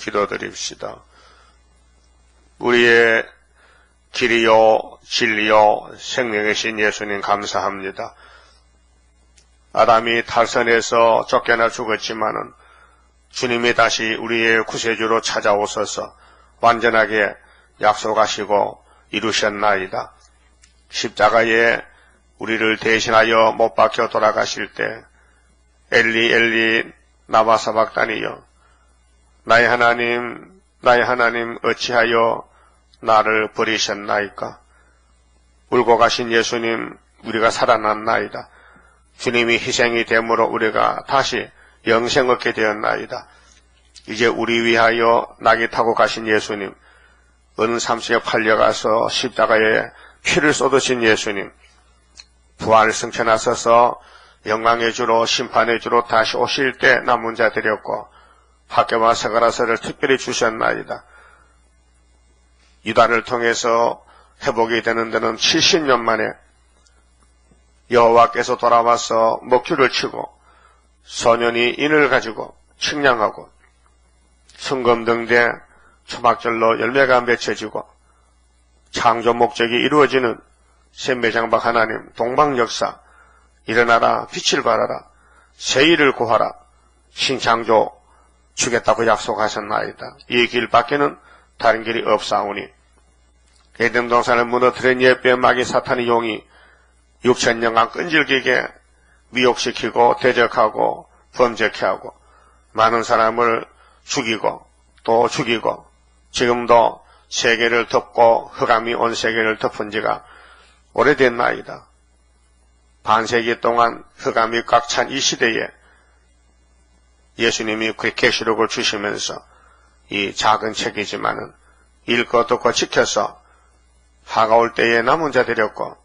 기도드립시다. 우리의 길이요 진리요 생명의 신 예수님 감사합니다. 아담이 탈선에서 쫓겨나 죽었지만은 주님이 다시 우리의 구세주로 찾아오셔서 완전하게 약속하시고 이루셨나이다. 십자가에 우리를 대신하여 못 박혀 돌아가실 때 엘리 엘리 나마 사박다니여 나의 하나님 어찌하여 나를 버리셨나이까. 울고 가신 예수님 우리가 살아났나이다. 주님이 희생이 됨으로 우리가 다시 영생 얻게 되었나이다. 이제 우리 위하여 낙이 타고 가신 예수님, 은삼시에 팔려가서 십자가에 피를 쏟으신 예수님, 부활 승천하셔서 영광의 주로 심판의 주로 다시 오실 때 남은 자 드렸고 학교와 사가라서를 특별히 주셨나이다. 유다를 통해서 회복이 되는 데는 70년 만에 여호와께서 돌아와서 먹줄을 치고 소년이 인을 가지고 측량하고 순금등대 초막절로 열매가 맺혀지고 창조 목적이 이루어지는 샘매장박 하나님 동방역사 일어나라 빛을 발하라 세일을 구하라 신창조 주겠다고 약속하셨나이다. 이 길 밖에는 다른 길이 없사오니 에덴 동산을 무너뜨린 옛뱀 마귀 사탄의 용이 6,000년간 끈질기게 미혹시키고 대적하고 범죄케 하고 많은 사람을 죽이고 또 죽이고 지금도 세계를 덮고 흑암이 온 세계를 덮은 지가 오래됐나이다. 반세기 동안 흑암이 꽉 찬 이 시대에 예수님이 그 계시록을 주시면서 이 작은 책이지만은 읽고 듣고 지켜서 하가올 때에 남은 자 되렸고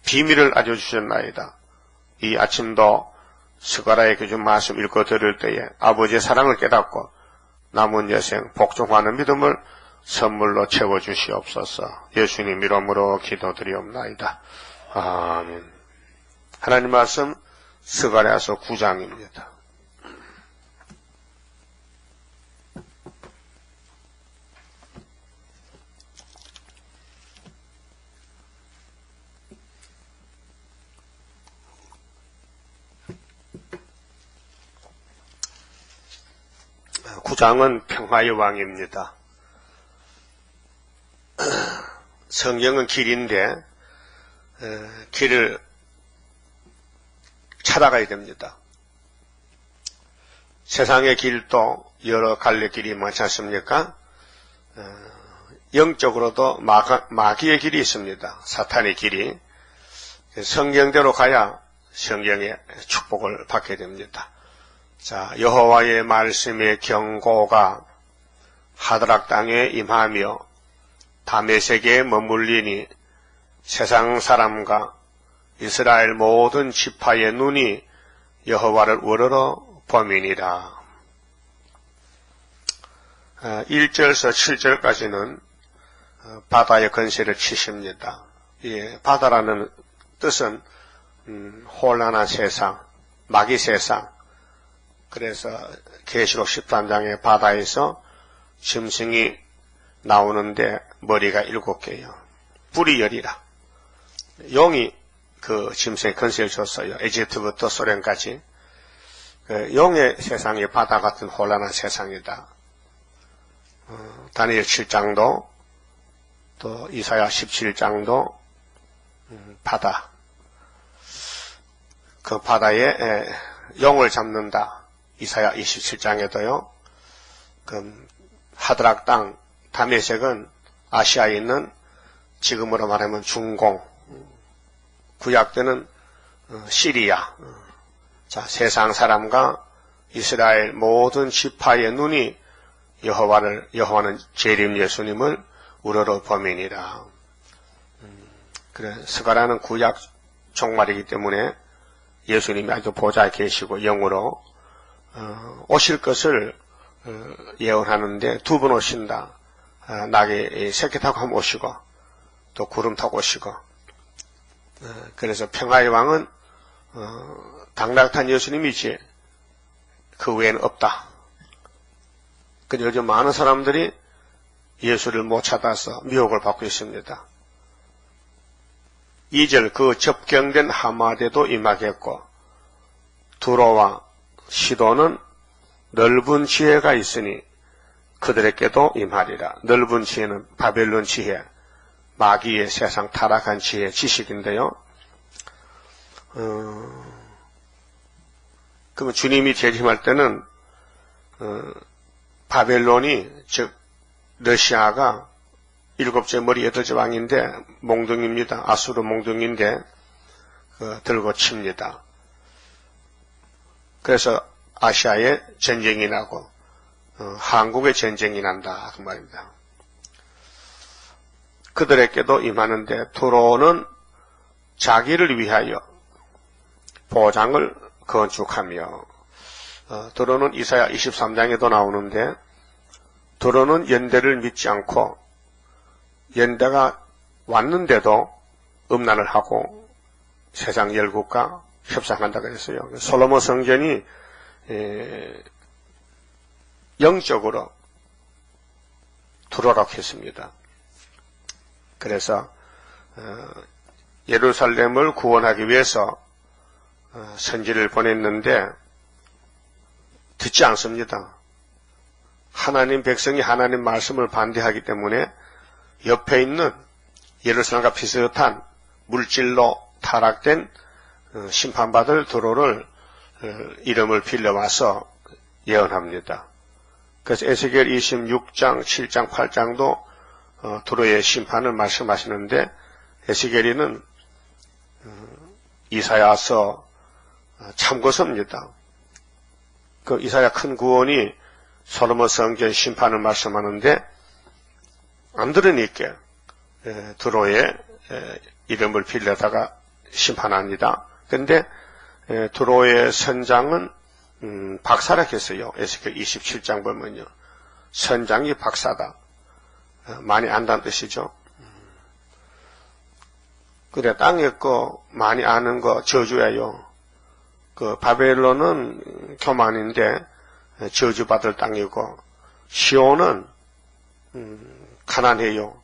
비밀을 알려주셨나이다. 이 아침도 스가랴에게 준 말씀 읽고 들을 때에 아버지의 사랑을 깨닫고 남은 여생 복종하는 믿음을 선물로 채워주시옵소서. 예수님 이름으로 기도드리옵나이다. 아멘. 하나님 말씀 스가랴서 9장입니다. 구장은 평화의 왕입니다. 성경은 길인데 길을 찾아가야 됩니다. 세상의 길도 여러 갈래 길이 많지 않습니까? 영적으로도 마귀의 길이 있습니다. 사탄의 길이. 성경대로 가야 성경의 축복을 받게 됩니다. 자, 여호와의 말씀의 경고가 하드락 땅에 임하며 다메섹에 머물리니 세상 사람과 이스라엘 모든 지파의 눈이 여호와를 우러러 범이니라. 1절에서 7절까지는 바다의 건세를 치십니다. 바다라는 뜻은 혼란한 세상, 마귀 세상. 그래서 계시록 13장의 바다에서 짐승이 나오는데 머리가 7개요. 뿔이 10이라. 용이 그 짐승의 건세를 줬어요. 에집트부터 소련까지. 용의 세상이 바다 같은 혼란한 세상이다. 다니엘 7장도 또 이사야 17장도 바다. 그 바다에 용을 잡는다. 이사야 27장에도요. 그 하드락 땅 다메섹은 아시아에 있는 지금으로 말하면 중공, 구약 때는 시리아. 자, 세상 사람과 이스라엘 모든 지파의 눈이 여호와는 재림 예수님을 우러러 범이니라. 그래, 스가랴는 구약 종말이기 때문에 예수님이 아주 보좌에 계시고 영으로 오실 것을 예언하는데 2번 오신다. 낙에 새끼 타고 한번 오시고 또 구름 타고 오시고. 그래서 평화의 왕은 당락탄 예수님이지 그 외에는 없다. 근데 요즘 많은 사람들이 예수를 못 찾아서 미혹을 받고 있습니다. 2절 그 접경된 하마대도 임하겠고 두로와 시도는 넓은 지혜가 있으니 그들에게도 임하리라. 넓은 지혜는 바벨론 지혜, 마귀의 세상 타락한 지혜, 지식인데요. 그러면 주님이 재림할 때는 바벨론이 즉 러시아가 7째 머리 8째 왕인데 몽둥입니다. 아수르 몽둥인데 들고 칩니다. 그래서 아시아에 전쟁이 나고 한국에 전쟁이 난다 그 말입니다. 그들에게도 임하는데 두로는 자기를 위하여 보장을 건축하며 두로는 이사야 23장에도 나오는데 두로는 연대를 믿지 않고 연대가 왔는데도 음란을 하고 세상 열국과 협상한다고 했어요. 솔로몬 성전이 영적으로 두로락했습니다. 그래서 예루살렘을 구원하기 위해서 선지를 보냈는데 듣지 않습니다. 하나님 백성이 하나님 말씀을 반대하기 때문에 옆에 있는 예루살렘과 비슷한 물질로 타락된 심판받을 두로를 이름을 빌려와서 예언합니다. 그래서 에스겔 26장, 7장, 8장도 두로의 심판을 말씀하시는데 에스겔이는 이사야서 참고서입니다. 그 이사야 큰 구원이 솔로몬 성전 심판을 말씀하는데 안 들으니까 두로의 이름을 빌려다가 심판합니다. 그런데 두로의 선장은 박사라했어요. 에스겔 27장 보면요. 선장이 박사다. 많이 안다는 뜻이죠. 그래 땅에 거 많이 아는 거 저주예요. 그 바벨론은 교만인데 저주받을 땅이고 시온은 가난해요.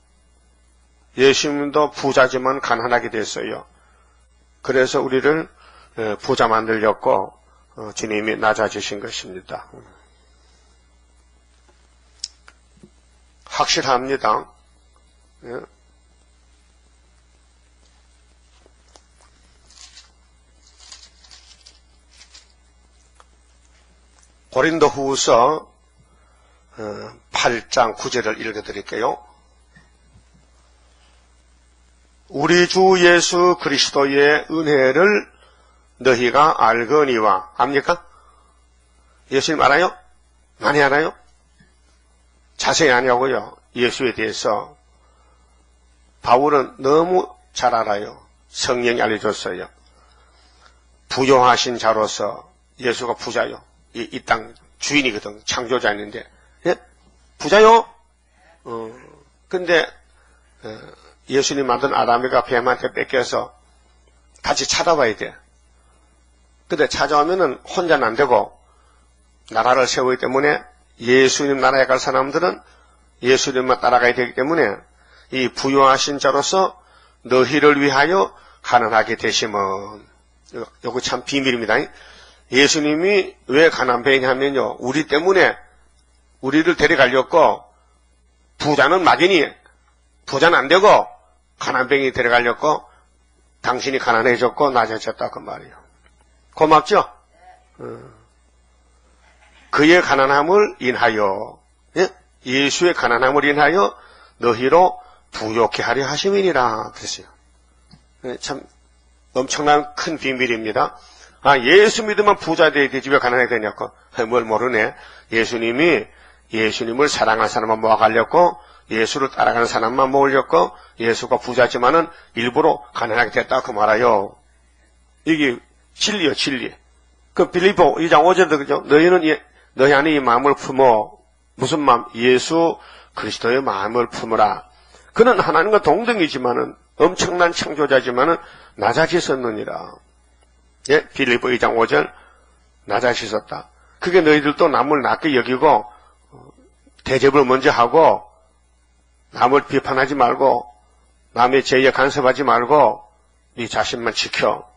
예수님도 부자지만 가난하게 됐어요. 그래서 우리를 부자 만들려고 주님이 낮아지신 것입니다. 확실합니다. 고린도후서 8장 9절을 읽어드릴게요. 우리 주 예수 그리스도의 은혜를 너희가 알거니와 압니까? 예수님 알아요? 많이 알아요? 자세히 아냐고요. 예수에 대해서 바울은 너무 잘 알아요. 성령이 알려줬어요. 부요하신 자로서 예수가 부자요. 이 땅 주인이거든. 창조자인데 예? 부자요? 근데 예수님 만든 아담이가 뱀한테 뺏겨서 같이 찾아와야 돼. 근데 찾아오면은 혼자는 안 되고 나라를 세우기 때문에 예수님 나라에 갈 사람들은 예수님만 따라가야 되기 때문에 이 부요하신 자로서 너희를 위하여 가난하게 되시면 요거 참 비밀입니다. 예수님이 왜 가난뱅이냐면요. 우리 때문에 우리를 데려가려고 부자는 막연히 부자는 안 되고 가난뱅이 데려가려고 당신이 가난해졌고 낮아졌다 그 말이에요. 고맙죠? 그의 가난함을 인하여 예수의 가난함을 인하여 너희로 부요케 하려 하심이니라 그랬어요. 참 엄청난 큰 비밀입니다. 예수 믿으면 부자 돼야 되지 왜 가난해야 되냐고. 뭘 모르네. 예수님을 사랑하는 사람만 모아가려고 예수를 따라가는 사람만 모으려고 예수가 부자지만은 일부러 가난하게 됐다 그 말아요. 이게 진리요 진리. 그 빌립보 2장 5절도 그죠. 너희 안에 이 마음을 품어. 무슨 마음? 예수 그리스도의 마음을 품으라. 그는 하나님과 동등이지만은 엄청난 창조자지만은 낮아지셨느니라. 예, 빌립보 2장 5절 낮아지셨다. 그게 너희들도 남을 낮게 여기고 대접을 먼저 하고 남을 비판하지 말고 남의 죄에 간섭하지 말고 네 자신만 지켜.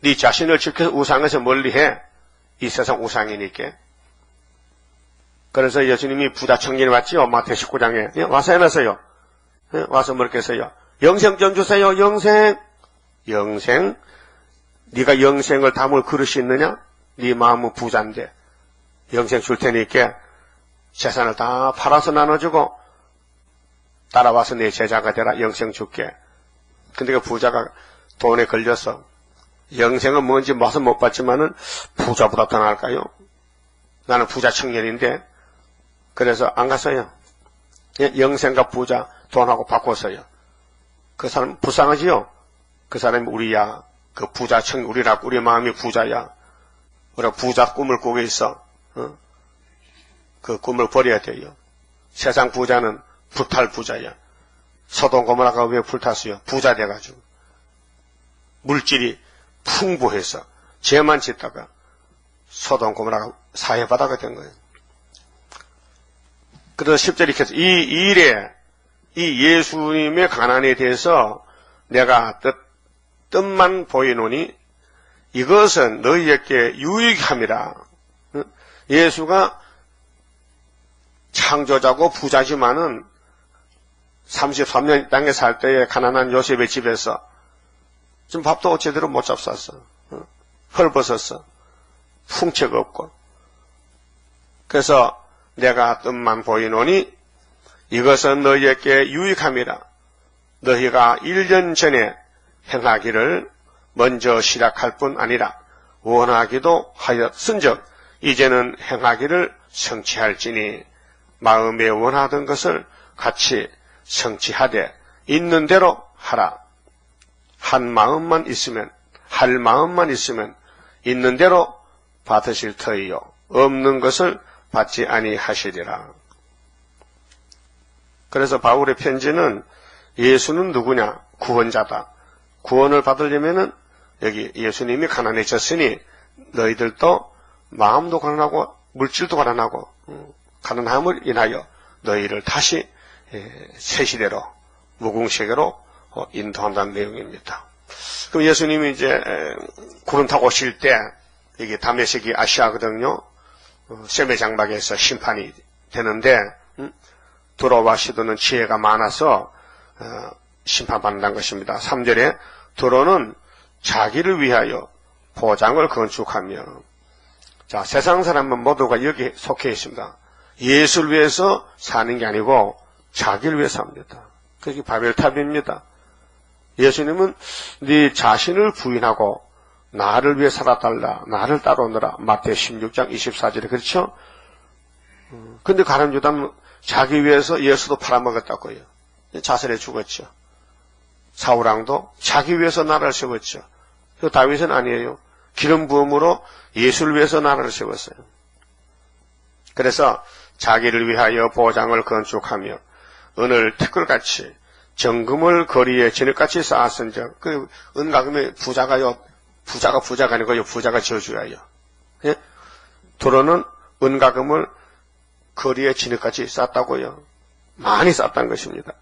네 자신을 지켜서 우상에서 멀리해. 이 세상 우상이니까. 그래서 예수님이 부자 청년이 왔지요. 마태 19장에. 와서 해놨어요. 와서 뭐렇게 했어요? 영생 좀 주세요. 영생. 영생. 네가 영생을 담을 그릇이 있느냐? 네 마음은 부자인데 영생 줄 테니까 재산을 다 팔아서 나눠주고 따라와서 내 제자가 되라. 영생 줄게. 근데 그 부자가 돈에 걸려서 영생은 뭔지 맛은 못 봤지만은 부자보다 더 나을까요? 나는 부자 청년인데 그래서 안 갔어요. 영생과 부자 돈하고 바꿨어요. 그 사람 불쌍하지요? 그 사람이 우리야. 그 부자 청 우리라 우리 마음이 부자야. 우리가 부자 꿈을 꾸고 있어. 그 꿈을 버려야 돼요. 세상 부자는 불탈 부자야. 소돔 고모라가 왜 불탔어요? 부자 돼가지고. 물질이 풍부해서 죄만 짓다가 소돔 고모라가 사해바다가 된 거예요. 그래서 10절 이렇게 해서 이 일에 이 예수님의 가난에 대해서 내가 뜻만 보이노니 이것은 너희에게 유익함이라. 예수가 창조자고 부자지만은 33년 땅에 살 때에 가난한 요셉의 집에서 좀 밥도 제대로 못 잡쌌어. 헐벗었어. 풍채가 없고. 그래서 내가 뜻만 보이노니 이것은 너희에게 유익함이라. 너희가 1년 전에 행하기를 먼저 시작할 뿐 아니라 원하기도 하였은즉 이제는 행하기를 성취할지니 마음에 원하던 것을 같이 성취하되 있는 대로 하라. 한 마음만 있으면 할 마음만 있으면 있는 대로 받으실 터이요 없는 것을 받지 아니하시리라. 그래서 바울의 편지는 예수는 누구냐? 구원자다. 구원을 받으려면은 여기 예수님이 가난해졌으니 너희들도 마음도 가난하고 물질도 가난하고 가난함을 인하여 너희를 다시 새 시대로 무궁세계로 인도한다는 내용입니다. 그럼 예수님이 이제 구름 타고 오실 때 여기 다메섹이 아시아거든요. 셈의 장막에서 심판이 되는데 두로와 시도는 지혜가 많아서 심판받는다는 것입니다. 3절에 두로는 자기를 위하여 보장을 건축하며 자 세상 사람은 모두가 여기 속해 있습니다. 예수를 위해서 사는 게 아니고 자기를 위해 삽니다. 그게 바벨탑입니다. 예수님은 네 자신을 부인하고 나를 위해 살아달라. 나를 따라오너라. 마태 16장 24절에 그렇죠? 근데 가룟 유다는 자기 위해서 예수도 팔아먹었다고요. 자살해 죽었죠. 사울왕도 자기 위해서 나라를 세웠죠. 다윗은 아니에요. 기름 부음으로 예수를 위해서 나라를 세웠어요. 그래서 자기를 위하여 보장을 건축하며 은을 티끌같이 정금을 거리에 진흙같이 쌓았은즉 그 은가금의 부자가요. 부자가 아니고요. 부자가 저주야요. 예? 도로는 은가금을 거리에 진흙같이 쌓았다고요. 많이 쌓았다는 것입니다.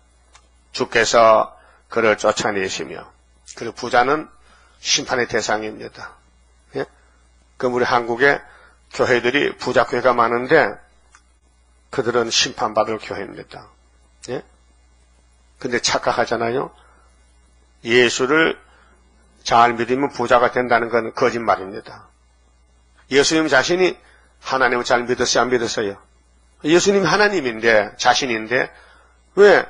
주께서 그를 쫓아내시며 그 부자는 심판의 대상입니다. 예? 그럼 우리 한국에 교회들이 부자 교회가 많은데 그들은 심판받을 교회입니다. 예? 근데 착각하잖아요. 예수를 잘 믿으면 부자가 된다는 건 거짓말입니다. 예수님 자신이 하나님을 잘 믿었어요? 안 믿었어요? 예수님이 하나님인데 자신인데 왜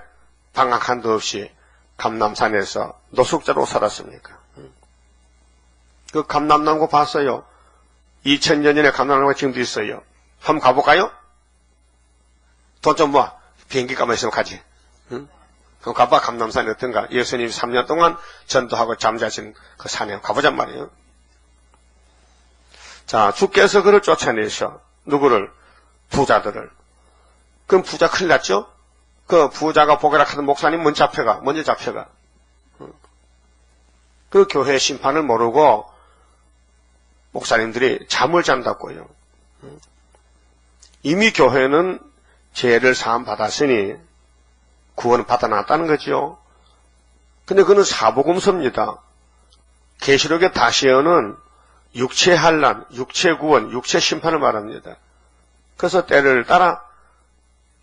방학 한도 없이 감남산에서 노숙자로 살았습니까? 그 감남나무 봤어요. 2000년 전에 감남나무가 지금도 있어요. 한번 가볼까요? 돈 좀 모아. 비행기 값만 있으면 가지. 응? 그럼 가봐. 감남산이 어떤가? 예수님이 3년 동안 전도하고 잠자신 그 산에 가보잔 말이에요. 자, 주께서 그를 쫓아내셔. 누구를? 부자들을. 그럼 부자 큰일 났죠? 그 부자가 보게라 하는 목사님 먼저 잡혀가. 그 교회 심판을 모르고 목사님들이 잠을 잔다고요. 이미 교회는 죄를 사함 받았으니 구원을 받아놨다는 거죠. 근데 그는 사복음서입니다. 계시록의 다시어는 육체 환난, 육체 구원, 육체 심판을 말합니다. 그래서 때를 따라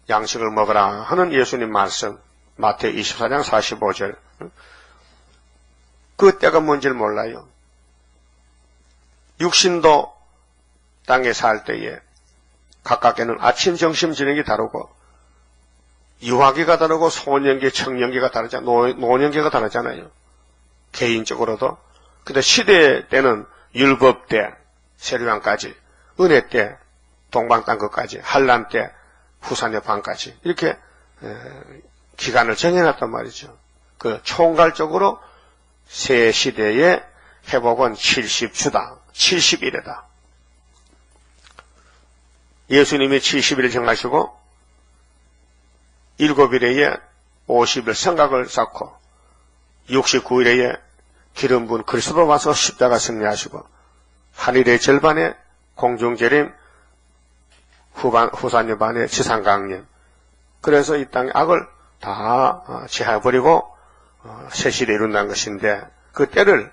양식을 먹으라 하는 예수님 말씀, 마태오 24장 45절. 그 때가 뭔지를 몰라요. 육신도 땅에 살 때에 각각에는 아침, 점심, 저녁이 다르고 유아기가 다르고 소년기, 청년기가 다르잖아요. 노년기가 다르잖아요. 개인적으로도. 근데 시대 때는 율법 때, 세례왕까지, 은혜 때, 동방땅 것까지, 한란 때, 후산의 방까지 이렇게 기간을 정해놨단 말이죠. 그 총괄적으로 새 시대의 회복은 70주다. 70일이다. 예수님이 70일 정하시고 7일에 50일 성각을 쌓고 69일에 기름 부은 그리스도 와서 십자가 승리하시고 한일의 절반에 공중재림 후산의 반에 지상강림. 그래서 이 땅의 악을 다 제하해버리고 새 시대에 이룬다는 것인데 그 때를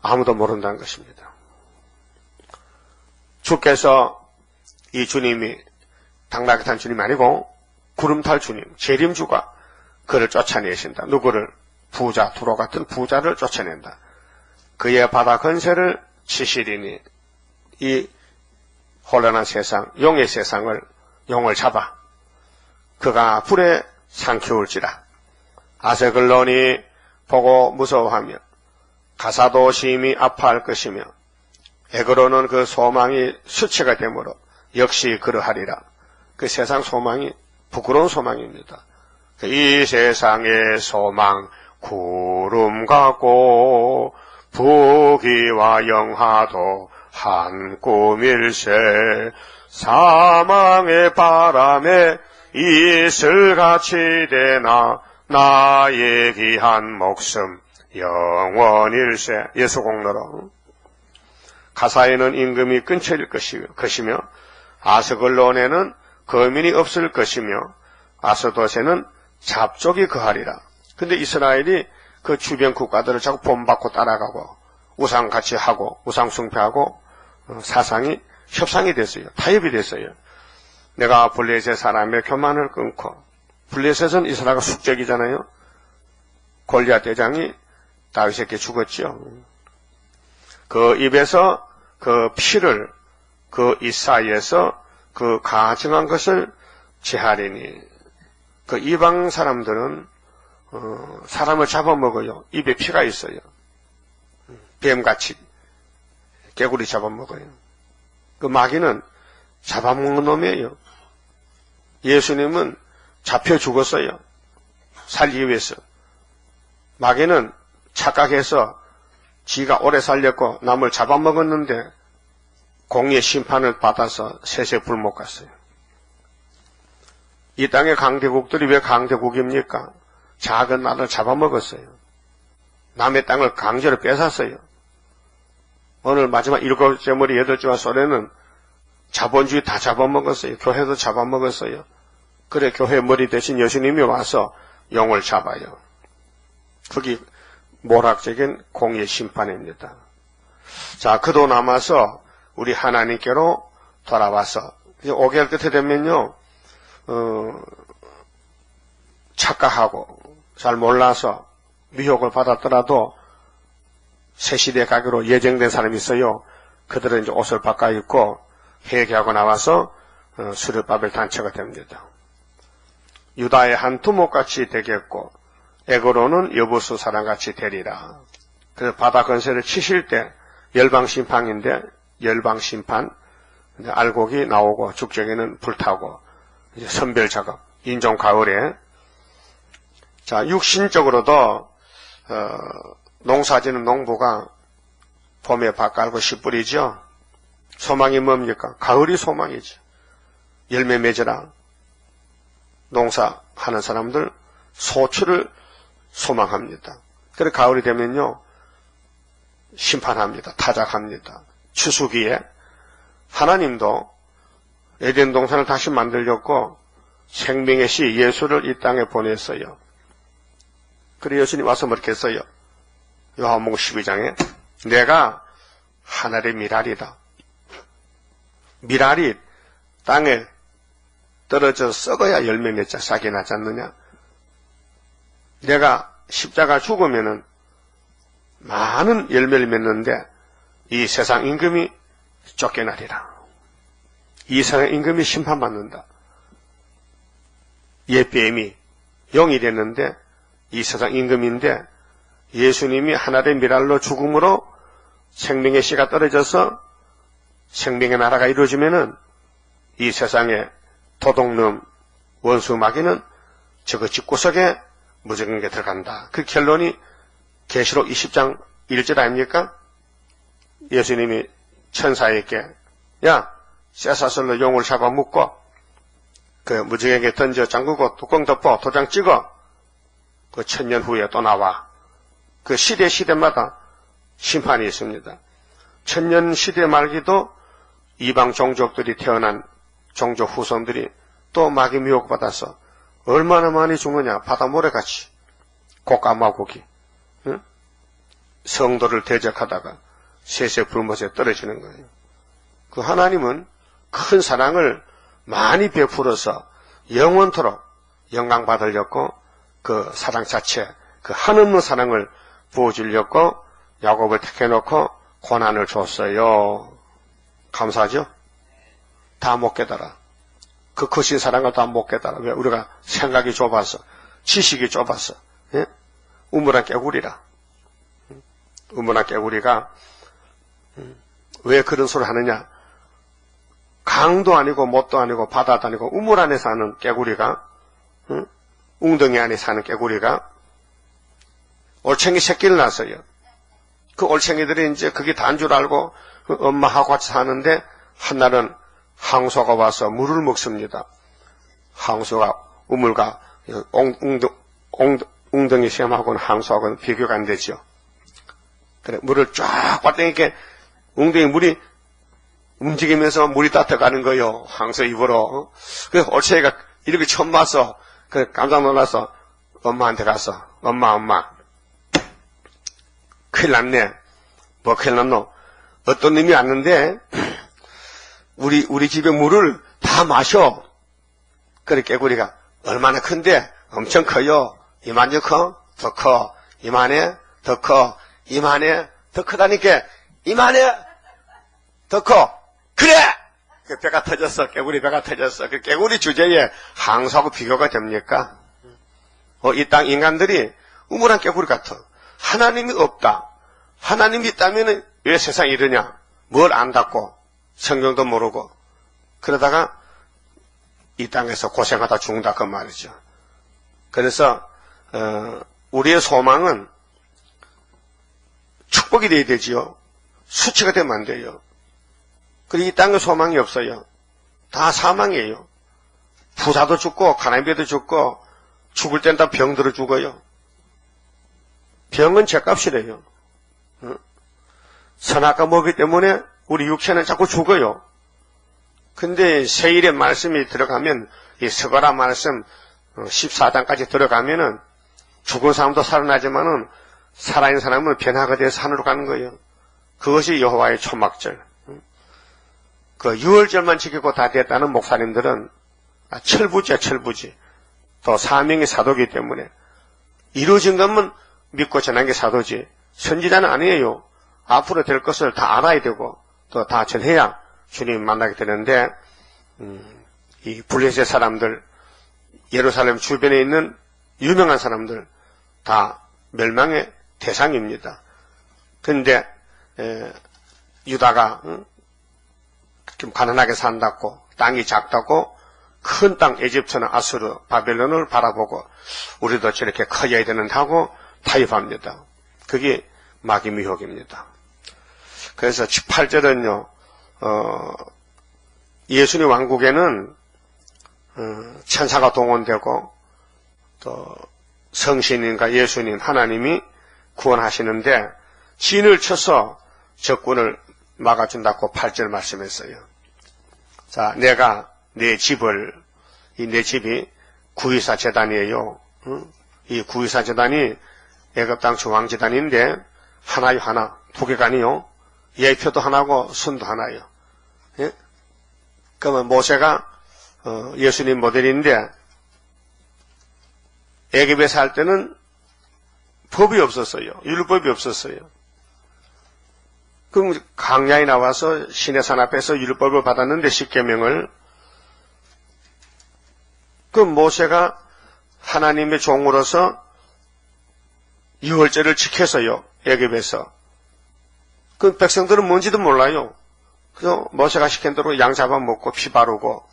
아무도 모른다는 것입니다. 주께서 이 주님이 당나귀 탄 주님이 아니고 구름 탈 주님, 재림주가 그를 쫓아내신다. 누구를? 부자, 두로 같은 부자를 쫓아낸다. 그의 바다 건세를 치시리니 이 혼란한 세상, 용의 세상을 용을 잡아 그가 불에 삼키울지라. 아세글론이 보고 무서워하며 가사도 심히 아파할 것이며 에그로는 그 소망이 수치가 되므로 역시 그러하리라. 그 세상 소망이 부끄러운 소망입니다. 이 세상의 소망 구름 같고 부귀와 영화도 한 꿈일세. 사망의 바람에 이슬같이 되나 나의 귀한 목숨 영원일세. 예수 공로로. 가사에는 임금이 끊쳐질 것이며 아스글론에는 거민이 없을 것이며 아스돗에는 잡족이 거하리라. 근데 이스라엘이 그 주변 국가들을 자꾸 본받고 따라가고 우상같이 하고 우상 숭배하고 사상이 협상이 됐어요. 타협이 됐어요. 내가 블레셋 사람의 교만을 끊고, 블레셋은 이스라엘과 숙적이잖아요. 골리앗 대장이 다윗에게 죽었죠. 그 입에서 그 피를 그 이사이에서 그 가증한 것을 제하리니. 그 이방 사람들은 사람을 잡아먹어요. 입에 피가 있어요. 뱀같이 개구리 잡아먹어요. 그 마귀는 잡아먹는 놈이에요. 예수님은 잡혀 죽었어요. 살기 위해서. 마귀는 착각해서 지가 오래 살렸고 남을 잡아먹었는데 공의의 심판을 받아서 세세 불못 갔어요. 이 땅의 강대국들이 왜 강대국입니까? 작은 나라를 잡아먹었어요. 남의 땅을 강제로 뺏었어요. 오늘 마지막 7째 머리 8주와 소래는 자본주의 다 잡아먹었어요. 교회도 잡아먹었어요. 그래 교회 머리 대신 예수님이 와서 영을 잡아요. 그게 모락적인 공의의 심판입니다. 자, 그도 남아서 우리 하나님께로 돌아와서 이제 5개월 끝에 되면요, 착각하고 잘 몰라서 미혹을 받았더라도 새 시대에 가기로 예정된 사람이 있어요. 그들은 이제 옷을 바꿔 입고 회개하고 나와서 수르바벨 단체가 됩니다. 유다의 한 두목같이 되겠고 에고로는 여부수 사람같이 되리라. 그래서 바다 건세를 치실 때 열방심판인데 열방심판 알곡이 나오고 죽정에는 불타고 이제 선별 작업 인종 가을에. 자, 육신적으로도 농사지는 농부가 봄에 밭 깔고 씨 뿌리죠. 소망이 뭡니까? 가을이 소망이죠. 열매 맺으라. 농사하는 사람들 소출을 소망합니다. 그래 가을이 되면요 심판합니다. 타작합니다. 추수기에 하나님도 에덴 동산을 다시 만들렸고 생명의 씨 예수를 이 땅에 보냈어요. 그래 예수님 와서 뭐렇게 했어요? 요한복음 12장에 내가 하늘의 미랄이다. 미랄이 땅에 떨어져 썩어야 열매 맺자 싹이 나지 않느냐? 내가 십자가 죽으면은 많은 열매를 맺는데 이 세상 임금이 쫓겨나리라. 이 세상 임금이 심판받는다. 옛뱀이 영이 됐는데 이 세상 임금인데 예수님이 하늘의 미랄로 죽음으로 생명의 씨가 떨어져서 생명의 나라가 이루어지면은 이 세상에 도둑놈 원수 마귀는 저거 집구석에 무정하게 들어간다. 그 결론이 계시록 20장 1절 아닙니까? 예수님이 천사에게 야 쇠사슬로 용을 잡아 묶고 그 무정에게 던져 잠그고 뚜껑 덮어 도장 찍어 그 1000년 후에 또 나와. 그 시대마다 심판이 있습니다. 1000년 시대 말기도 이방 종족들이 태어난 종족 후손들이 또 마귀 미혹받아서 얼마나 많이 죽느냐. 바다 모래같이 곶감마고기 응? 성도를 대적하다가 셋의 불못에 떨어지는 거예요. 그 하나님은 큰 사랑을 많이 베풀어서 영원토록 영광 받으려고 그 사랑 자체, 그 한없는 사랑을 부어주려고 야곱을 택해놓고 고난을 줬어요. 감사하죠? 다 못 깨달아. 그 크신 사랑을 다 못 깨달아. 왜? 우리가 생각이 좁아서, 지식이 좁아서, 예? 우물한 깨구리라. 우물한 깨구리가 왜 그런 소리를 하느냐? 강도 아니고 못도 아니고 바다도 아니고 우물 안에 사는 깨구리가, 웅덩이 안에 사는 깨구리가 올챙이 새끼를 낳았어요. 그 올챙이들이 이제 그게 다인 줄 알고 그 엄마하고 같이 사는데 한날은 항소가 와서 물을 먹습니다. 항소가 우물과 웅덩이 샘하고는 항소하고는 비교가 안 되죠. 그래 물을 쫙 받으니까 웅덩이 물이 움직이면서 물이 따뜻가는 거요. 항소 입으로. 그래서 올챙이가 이렇게 처음 봐서 그 깜짝 놀라서 엄마한테 가서 엄마 큰일 났네. 뭐 큰일 났노? 어떤 놈이 왔는데 우리 집에 물을 다 마셔. 그래 깨구리가 얼마나 큰데? 엄청 커요. 이만큼 커? 더 커. 이만해? 더 커. 이만해? 더 크다니까 이만해? 더 커. 그래! 그 배가 터졌어. 깨구리 배가 터졌어. 그 깨구리 주제에 항소하고 비교가 됩니까? 이 땅 인간들이 우물한 깨구리 같아. 하나님이 없다. 하나님이 있다면 왜 세상이 이러냐? 뭘 안다고 성경도 모르고 그러다가 이 땅에서 고생하다 죽는다 그 말이죠. 그래서 우리의 소망은 축복이 돼야 되지요. 수치가 되면 안 돼요. 그리고 이 땅에 소망이 없어요. 다 사망이에요. 부자도 죽고 가난비도 죽고 죽을 땐 다 병들어 죽어요. 병은 죗값이래요. 선악과 먹기 때문에 우리 육체는 자꾸 죽어요. 근데 세일의 말씀이 들어가면 이 스가랴 말씀 14장까지 들어가면은 죽은 사람도 살아나지만은 살아있는 사람은 변화가 돼서 하늘로 가는 거예요. 그것이 여호와의 초막절. 그 유월절만 지키고 다 됐다는 목사님들은 철부지야 철부지. 또 사명이 사도이기 때문에 이루어진 것만 믿고 전한 게 사도지 선지자는 아니에요. 앞으로 될 것을 다 알아야 되고 또 다 전해야 주님 만나게 되는데 이 블레셋 사람들 예루살렘 주변에 있는 유명한 사람들 다 멸망의 대상입니다. 그런데 유다가 좀 가난하게 산다고 땅이 작다고 큰 땅 에집트나 아수르 바벨론을 바라보고 우리도 저렇게 커야 되는다고 타협합니다. 그게 마귀 미혹입니다. 그래서 18절은요 예수님 왕국에는 천사가 동원되고 또 성신인과 예수님 하나님이 구원하시는데 진을 쳐서 적군을 막아준다고 8절 말씀했어요. 자, 내가 내 집을 이 내 집이 구이사 재단이에요. 이 구이사 재단이 애굽 땅 중앙재단인데 하나요 하나, 두 개가 아니요. 예표도 하나고 순도 하나요. 예? 그러면 모세가 예수님 모델인데 애굽에 살 때는 법이 없었어요. 율법이 없었어요. 그럼 광야에 나와서 시내산 앞에서 율법을 받았는데 10계명을 그 모세가 하나님의 종으로서 유월절을 지켜서요. 애굽에서 그 백성들은 뭔지도 몰라요. 그래서 모세가 시킨 대로 양 잡아먹고 피 바르고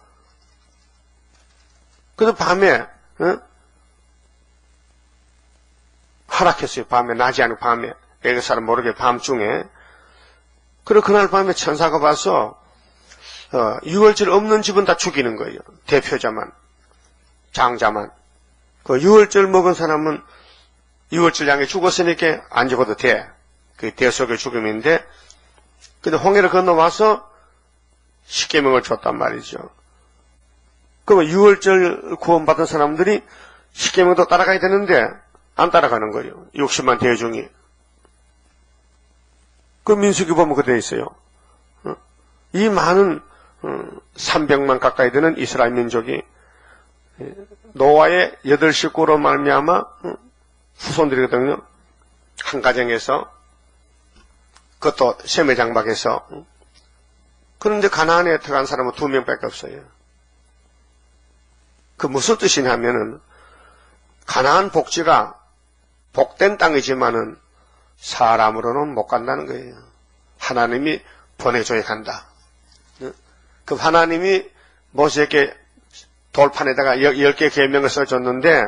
그래서 밤에 허락했어요. 밤에 낮이 아니고 밤에 애굽 사람 모르게 밤중에 그리고 그날 밤에 천사가 와서 유월절 없는 집은 다 죽이는 거예요. 대표자만 장자만 그 유월절 먹은 사람은 유월절 양에 죽었으니까 안 죽어도 돼. 그 대속의 죽음인데 근데 홍해를 건너와서 10계명을 줬단 말이죠. 그러면 유월절 구원받은 사람들이 10계명도 따라가야 되는데 안 따라가는 거예요. 60만 대중이. 그 민수기 보면 그대로 있어요. 이 많은 300만 가까이 되는 이스라엘 민족이 노아의 8식구로 말미암아 후손들이거든요. 한 가정에서 그것도 셈의 장막에서 그런데 가나안에 들어간 사람은 2명밖에 없어요. 그 무슨 뜻이냐면은 가나안 복지가 복된 땅이지만은 사람으로는 못 간다는 거예요. 하나님이 보내줘야 간다. 그 하나님이 모세에게 돌판에다가 10개 계명을 써줬는데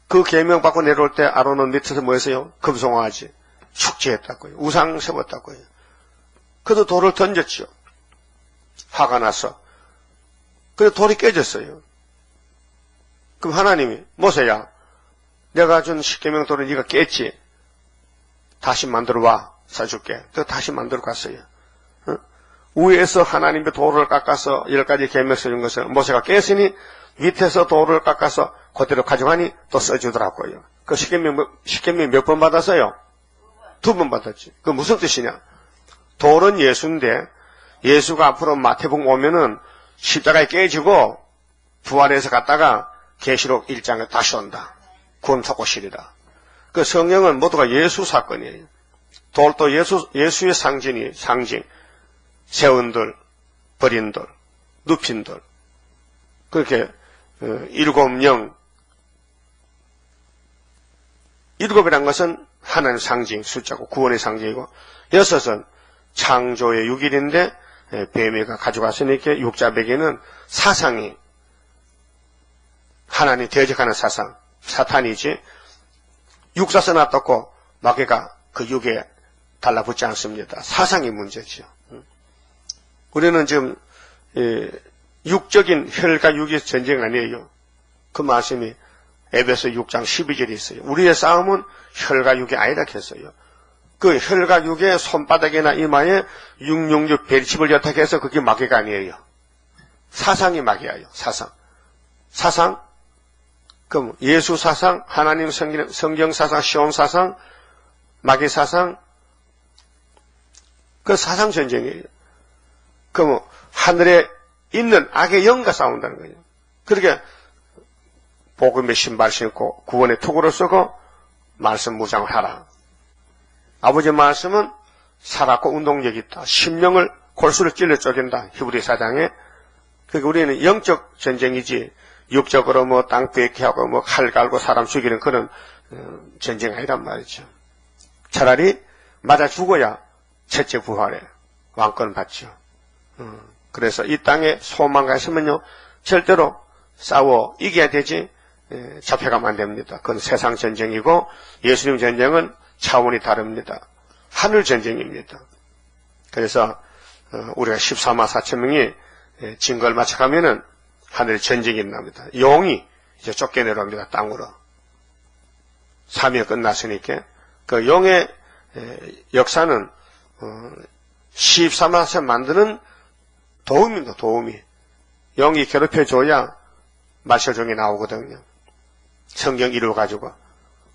그 계명 받고 내려올 때 아론은 밑에서 뭐 했어요? 금송아지 축제했다고요. 우상 세웠다고요. 그래도 돌을 던졌죠. 화가 나서. 그래서 돌이 깨졌어요. 그럼 하나님이 모세야 내가 준 10계명 돌을 네가 깼지. 다시 만들어 와. 사줄게. 또 다시 만들어 갔어요. 위에서 하나님의 돌을 깎아서 10가지 계명 써준 것을 모세가 깼으니 밑에서 돌을 깎아서 그대로 가져가니 또 써주더라고요. 그 10계명 몇 번 받았어요? 2번 받았지. 그 무슨 뜻이냐? 돌은 예수인데 예수가 앞으로 마태복음 오면은 십자가에 깨지고 부활해서 갔다가 계시록 1장에 다시 온다. 구원 사고실이다. 그 성경은 모두가 예수 사건이에요. 돌도 예수의 상징. 세운 돌, 버린 돌, 눕힌 돌. 그렇게 7영. 7이란 것은 하나님 상징, 숫자고 구원의 상징이고 6은 창조의 6일인데 뱀이가 가져갔으니까 육자배기는 사상이 하나님 대적하는 사상, 사탄이지 육사서 놔뒀고 마귀가 그 육에 달라붙지 않습니다. 사상이 문제죠. 우리는 지금 육적인 혈과 육의 전쟁 아니에요. 그 말씀이 에베소 6장 12절에 있어요. 우리의 싸움은 혈과 육이 아니라 했어요. 그 혈과 육의 손바닥이나 이마에 666 벨칩을 여탁해서 그게 마귀가 아니에요. 사상이 마귀예요. 사상? 그럼 예수 사상, 하나님 성경 사상, 시온 사상, 마귀 사상, 그 사상 전쟁이에요. 그럼 하늘에 있는 악의 영과 싸운다는 거예요. 그러니까 복음의 신발 신고 구원의 투구를 쓰고 말씀 무장을 하라. 아버지 말씀은 살았고 운동력이 있다. 심령을 골수를 찔러 쪼갠다. 히브리 4장에. 그러니까 우리는 영적 전쟁이지 육적으로 뭐 땅 뺏기하고 뭐 칼 갈고 사람 죽이는 그런 전쟁 아니란 말이죠. 차라리 맞아 죽어야 첫째 부활에 왕권 받죠. 그래서 이 땅에 소망가 있으면요 절대로 싸워 이겨야 되지 잡혀가면 안 됩니다. 그건 세상 전쟁이고 예수님 전쟁은 차원이 다릅니다. 하늘 전쟁입니다. 그래서 우리가 14만 4천 명이 진거를 마쳐가면은 하늘 전쟁이 일어납니다. 용이 이제 쫓겨내려옵니다. 땅으로. 사명이 끝났으니까 그 용의 역사는 14만 4천 만드는 도움입니다. 도움이. 영이 괴롭혀줘야 마셔종이 나오거든요. 성경 이루어가지고.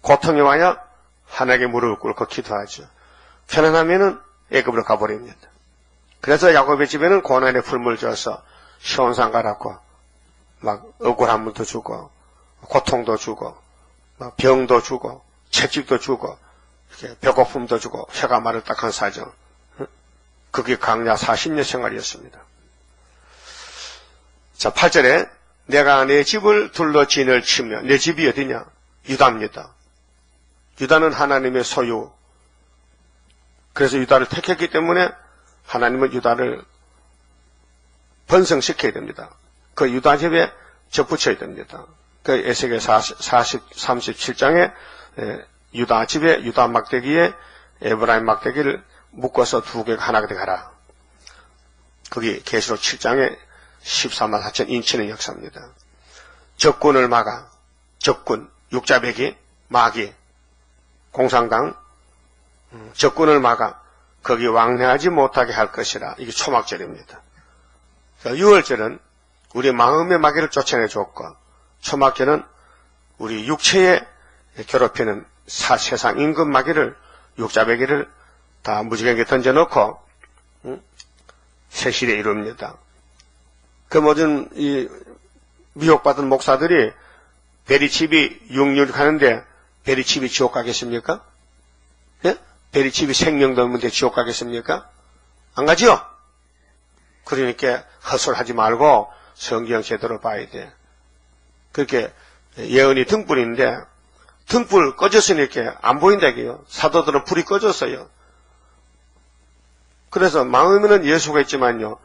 고통이 와야 하나님께 무릎을 꿇고 기도하죠. 편안하면은 애굽으로 가버립니다. 그래서 야곱의 집에는 고난의 풀물 줘서 시온산 가라고 막 억울함도 주고 고통도 주고 막 병도 주고 채찍도 주고 배고픔도 주고 혀가 마를 딱한 사정. 그게 강야 40년 생활이었습니다. 자, 8절에 내가 내 집을 둘러 진을 치며, 내 집이 어디냐? 유다입니다. 유다는 하나님의 소유. 그래서 유다를 택했기 때문에 하나님은 유다를 번성시켜야 됩니다. 그 유다 집에 접붙여야 됩니다. 그 에스겔 37장에 유다 집에 유다 막대기에 에브라임 막대기를 묶어서 두 개가 하나가 되가라. 거기 계시록 7장에 14만 4천 인치는 역사입니다. 적군을 막아. 적군, 육자배기, 마귀, 공산당, 적군을 막아 거기 왕래하지 못하게 할 것이라. 이게 초막절입니다. 6월절은 우리 마음의 마귀를 쫓아내 줬고, 초막절은 우리 육체에 괴롭히는 세상 임금 마귀를, 육자배기를 다 무지개에 던져놓고 새시대 이룹니다. 그 모든 이 미혹받은 목사들이 베리칩이 육육하는데 베리칩이 지옥 가겠습니까? 예? 베리칩이 생명도 없는데 지옥 가겠습니까? 안 가지요? 그러니까 헛소리하지 말고 성경 제대로 봐야 돼. 그렇게 예언이 등불인데 등불 꺼졌으니까 안 보인다 이게요. 사도들은 불이 꺼졌어요. 그래서 마음에는 예수가 있지만요,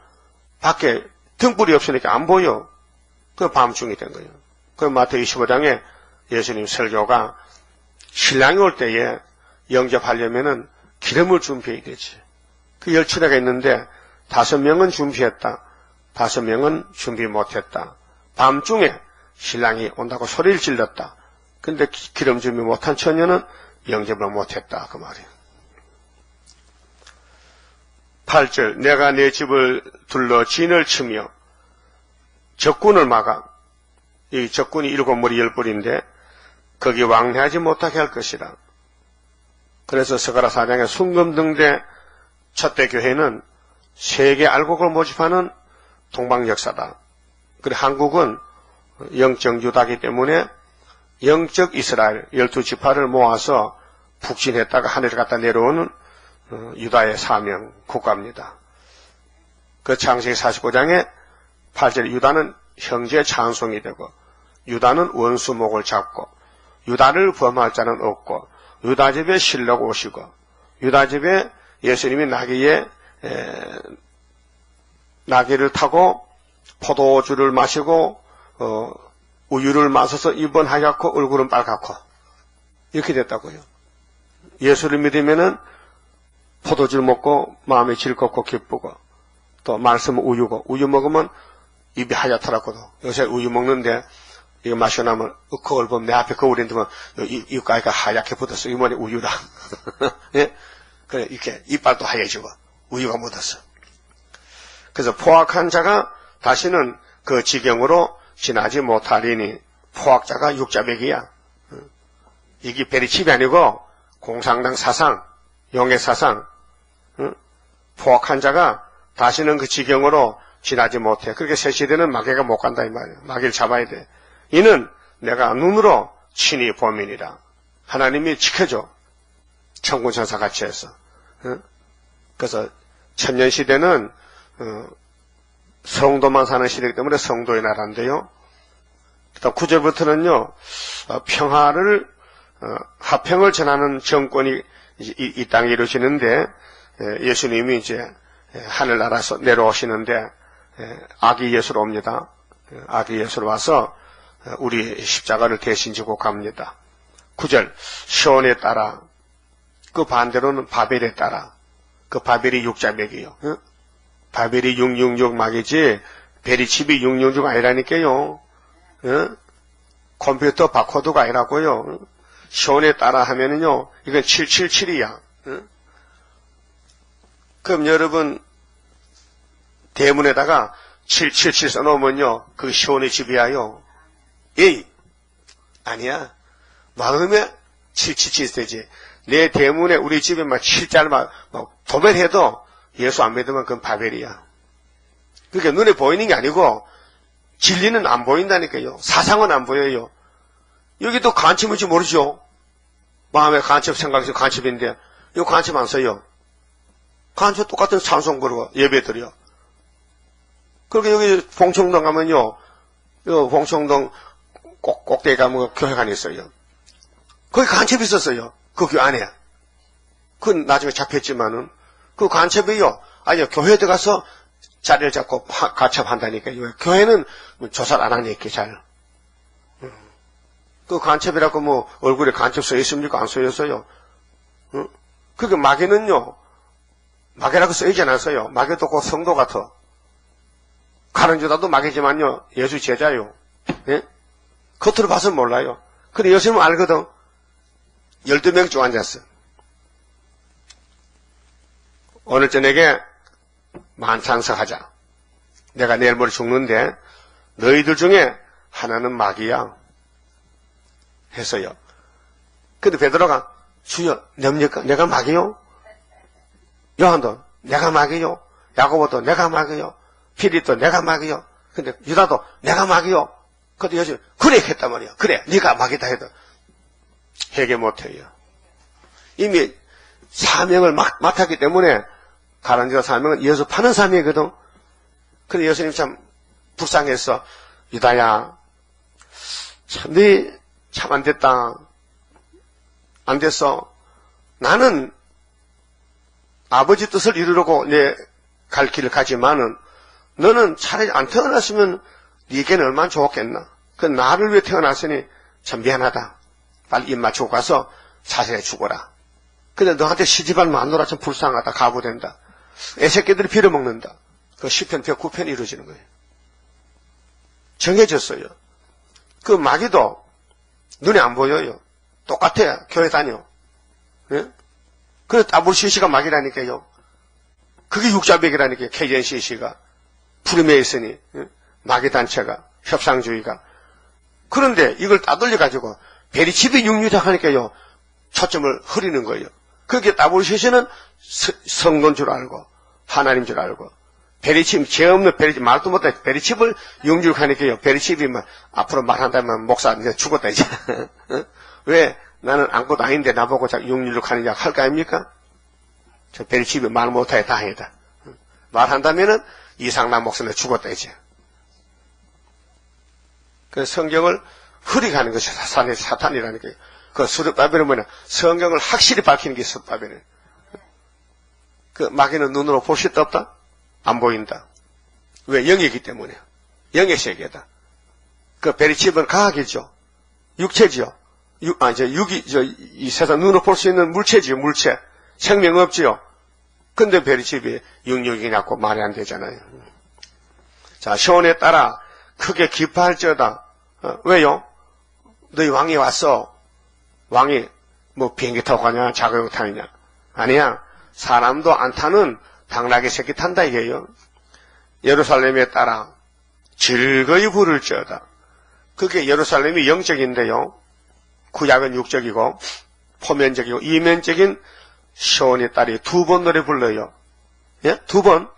밖에 등불이 없으니까 안 보여. 그 밤중이 된 거예요. 그 마태복음 25장에 예수님 설교가 신랑이 올 때에 영접하려면은 기름을 준비해야 되지. 그 10차례가 있는데 5명은 준비했다. 5명은 준비 못했다. 밤중에 신랑이 온다고 소리를 질렀다. 근데 기름 준비 못한 처녀는 영접을 못했다. 그 말이에요. 8절 내가 내 집을 둘러 진을 치며 적군을 막아. 이 적군이 7머리 10뿔인데 거기 왕래하지 못하게 할 것이라. 그래서 스가랴 4장의 순금등대 첫대 교회는 세계 알곡을 모집하는 동방 역사다. 그리고 한국은 영적 유다이기 때문에 영적 이스라엘 12지파를 모아서 북진했다가 하늘에 갖다 내려오는 유다의 사명 국가입니다. 그 창세기 49장에 8절 유다는 형제 찬송이 되고 유다는 원수목을 잡고 유다를 범할 자는 없고 유다 집에 실록 오시고 유다 집에 예수님이 나귀를 타고 포도주를 마시고 우유를 마셔서 입은 하얗고 얼굴은 빨갛고 이렇게 됐다고요. 예수를 믿으면은 포도주를 먹고 마음이 즐겁고 기쁘고 또 말씀은 우유고 우유 먹으면 입이 하얗더라고도. 요새 우유 먹는데 이거 마시고 나면 그걸 보면 내 앞에 거울에 두면 입가가 하얗게 붙었어. 이 머리 우유라. 예? 그래 이렇게 이빨도 하얘지고 우유가 묻었어. 그래서 포악한 자가 다시는 그 지경으로 지나지 못하리니 포악자가 육자백이야. 이게 베리칩이 아니고 공산당 사상, 용의 사상. 포악한 자가 다시는 그 지경으로 지나지 못해. 그렇게 새 시대는 마귀가 못 간다 이 말이에요. 마귀를 잡아야 돼. 이는 내가 눈으로 친히 범인이라. 하나님이 지켜줘. 천군천사 같이 해서. 그래서 천년시대는 성도만 사는 시대이기 때문에 성도의 나라인데요. 그다음 9절부터는요. 평화를 화평을 전하는 정권이 이 땅에 이루어지는데 예수님이 이제 하늘나라에서 내려오시는데 아기 예수로 옵니다. 아기 예수로 와서 우리 십자가를 대신 지고 갑니다. 9절 시온에 따라 그 반대로는 바벨에 따라 그 바벨이 육자맥이요. 바벨이 666 막이지 베리칩이 666 아니라니까요. 컴퓨터 바코드가 아니라고요. 시온에 따라 하면은요 이건 777이야. 그럼 여러분 대문에다가 777 써놓으면요 그 시온의 집이야요. 에이, 아니야. 마음에 칠칠치 있어야지. 내 대문에 우리 집에 막 칠잘 막 도배해도 예수 안 믿으면 그건 바벨이야. 그러니까 눈에 보이는 게 아니고 진리는 안 보인다니까요. 사상은 안 보여요. 여기도 간첩인지 모르죠. 마음에 간첩 생각해서 간첩인데 이거 간첩 안 써요. 간첩 똑같은 찬송 그러고 예배 드려. 그렇게 여기 봉청동 가면요. 요 봉청동 꼭대기 가면 교회관이 있어요. 거기 간첩이 있었어요. 그 교회 안에. 그건 나중에 잡혔지만은 그 간첩이요. 아니요. 교회에 들어가서 자리를 잡고 간첩한다니까요. 교회는 조사를 안 하니까 잘. 그 간첩이라고 뭐 얼굴에 간첩 써 있습니까? 안 써 있어요. 그게 마귀는요. 마귀라고 써있지 않았어요. 마귀도 꼭 성도 같아. 가른주다도 마귀지만요. 예수 제자요. 예? 겉으로 봐서 몰라요. 근데 예수님은 알거든. 12명 쭉 앉았어. 오늘 저녁에 만찬석하자. 내가 내일 모레 죽는데 너희들 중에 하나는 마귀야. 했어요. 근데 베드로가 주여 냅니까? 내가 마귀요? 요한도 내가 마귀요? 야고보도 내가 마귀요? 피리도 내가 마귀요? 근데 유다도 내가 마귀요? 근데 요즘 그래 했단 말이야. 그래 네가 마귀다 해도 회개 못해요. 이미 사명을 맡았기 때문에 가난지가 사명은 예수 파는 사명이거든. 근데 예수님 참 불쌍했어. 유다야 참 네 참 안 됐다. 안 됐어. 나는 아버지 뜻을 이루려고 내 갈 길을 가지만은 너는 차라리 안 태어났으면 네게는 얼마나 좋았겠나. 그 나를 위해 태어났으니 참 미안하다. 빨리 입 맞추고 가서 사슬에 죽어라. 근데 너한테 시집할 마누라 참 불쌍하다. 가부된다. 애새끼들이 빌어먹는다. 그 시편 109편이 이루어지는 거예요. 정해졌어요. 그 마귀도 눈에 안 보여요. 똑같아. 교회 다녀. 예? 그래서 WCC가 마귀라니까요. 그게 육자백이라니까요. KNCC가. 푸름에 있으니. 예? 마귀단체가. 협상주의가. 그런데 이걸 따돌려가지고 베리칩이 육류작하니까요. 초점을 흐리는 거예요. 그게 WCC는 성도인 줄 알고 하나님 줄 알고 베리칩, 죄 없는 베리칩, 말도 못해 베리칩을 육류하니까요. 베리칩이 막 앞으로 말한다면 목사 이제 죽었다 이제. 왜? 나는 아무것도 아닌데 나보고 자꾸 육류하느냐 할 거 아닙니까? 저 베리칩이 말 못해 다행이다. 말한다면은 이상남 목사는 죽었다 이제. 그 성경을 흐리가는 것이 사탄이라니까요. 그 수르바벨은 뭐냐? 성경을 확실히 밝히는 게 수르바벨이에요. 그 마귀는 눈으로 볼 수도 없다? 안 보인다. 왜? 영이기 때문에. 영의 세계다. 그 베리칩은 과학이죠. 육체지요. 이 세상 눈으로 볼 수 있는 물체지요, 물체. 생명 없지요. 근데 베리칩이 육육이냐고 말이 안 되잖아요. 자, 시온에 따라 크게 기뻐할지어다. 왜요? 너희 왕이 왔어. 왕이 뭐 비행기 타고 가냐, 자가용 타느냐. 아니야. 사람도 안 타는 당나귀 새끼 탄다 이게요. 예루살렘에 따라 즐거이 부를지어다. 그게 예루살렘이 영적인데요. 구약은 육적이고 포면적이고 이면적인 시온의 딸이 2번 노래 불러요. 예? 2번.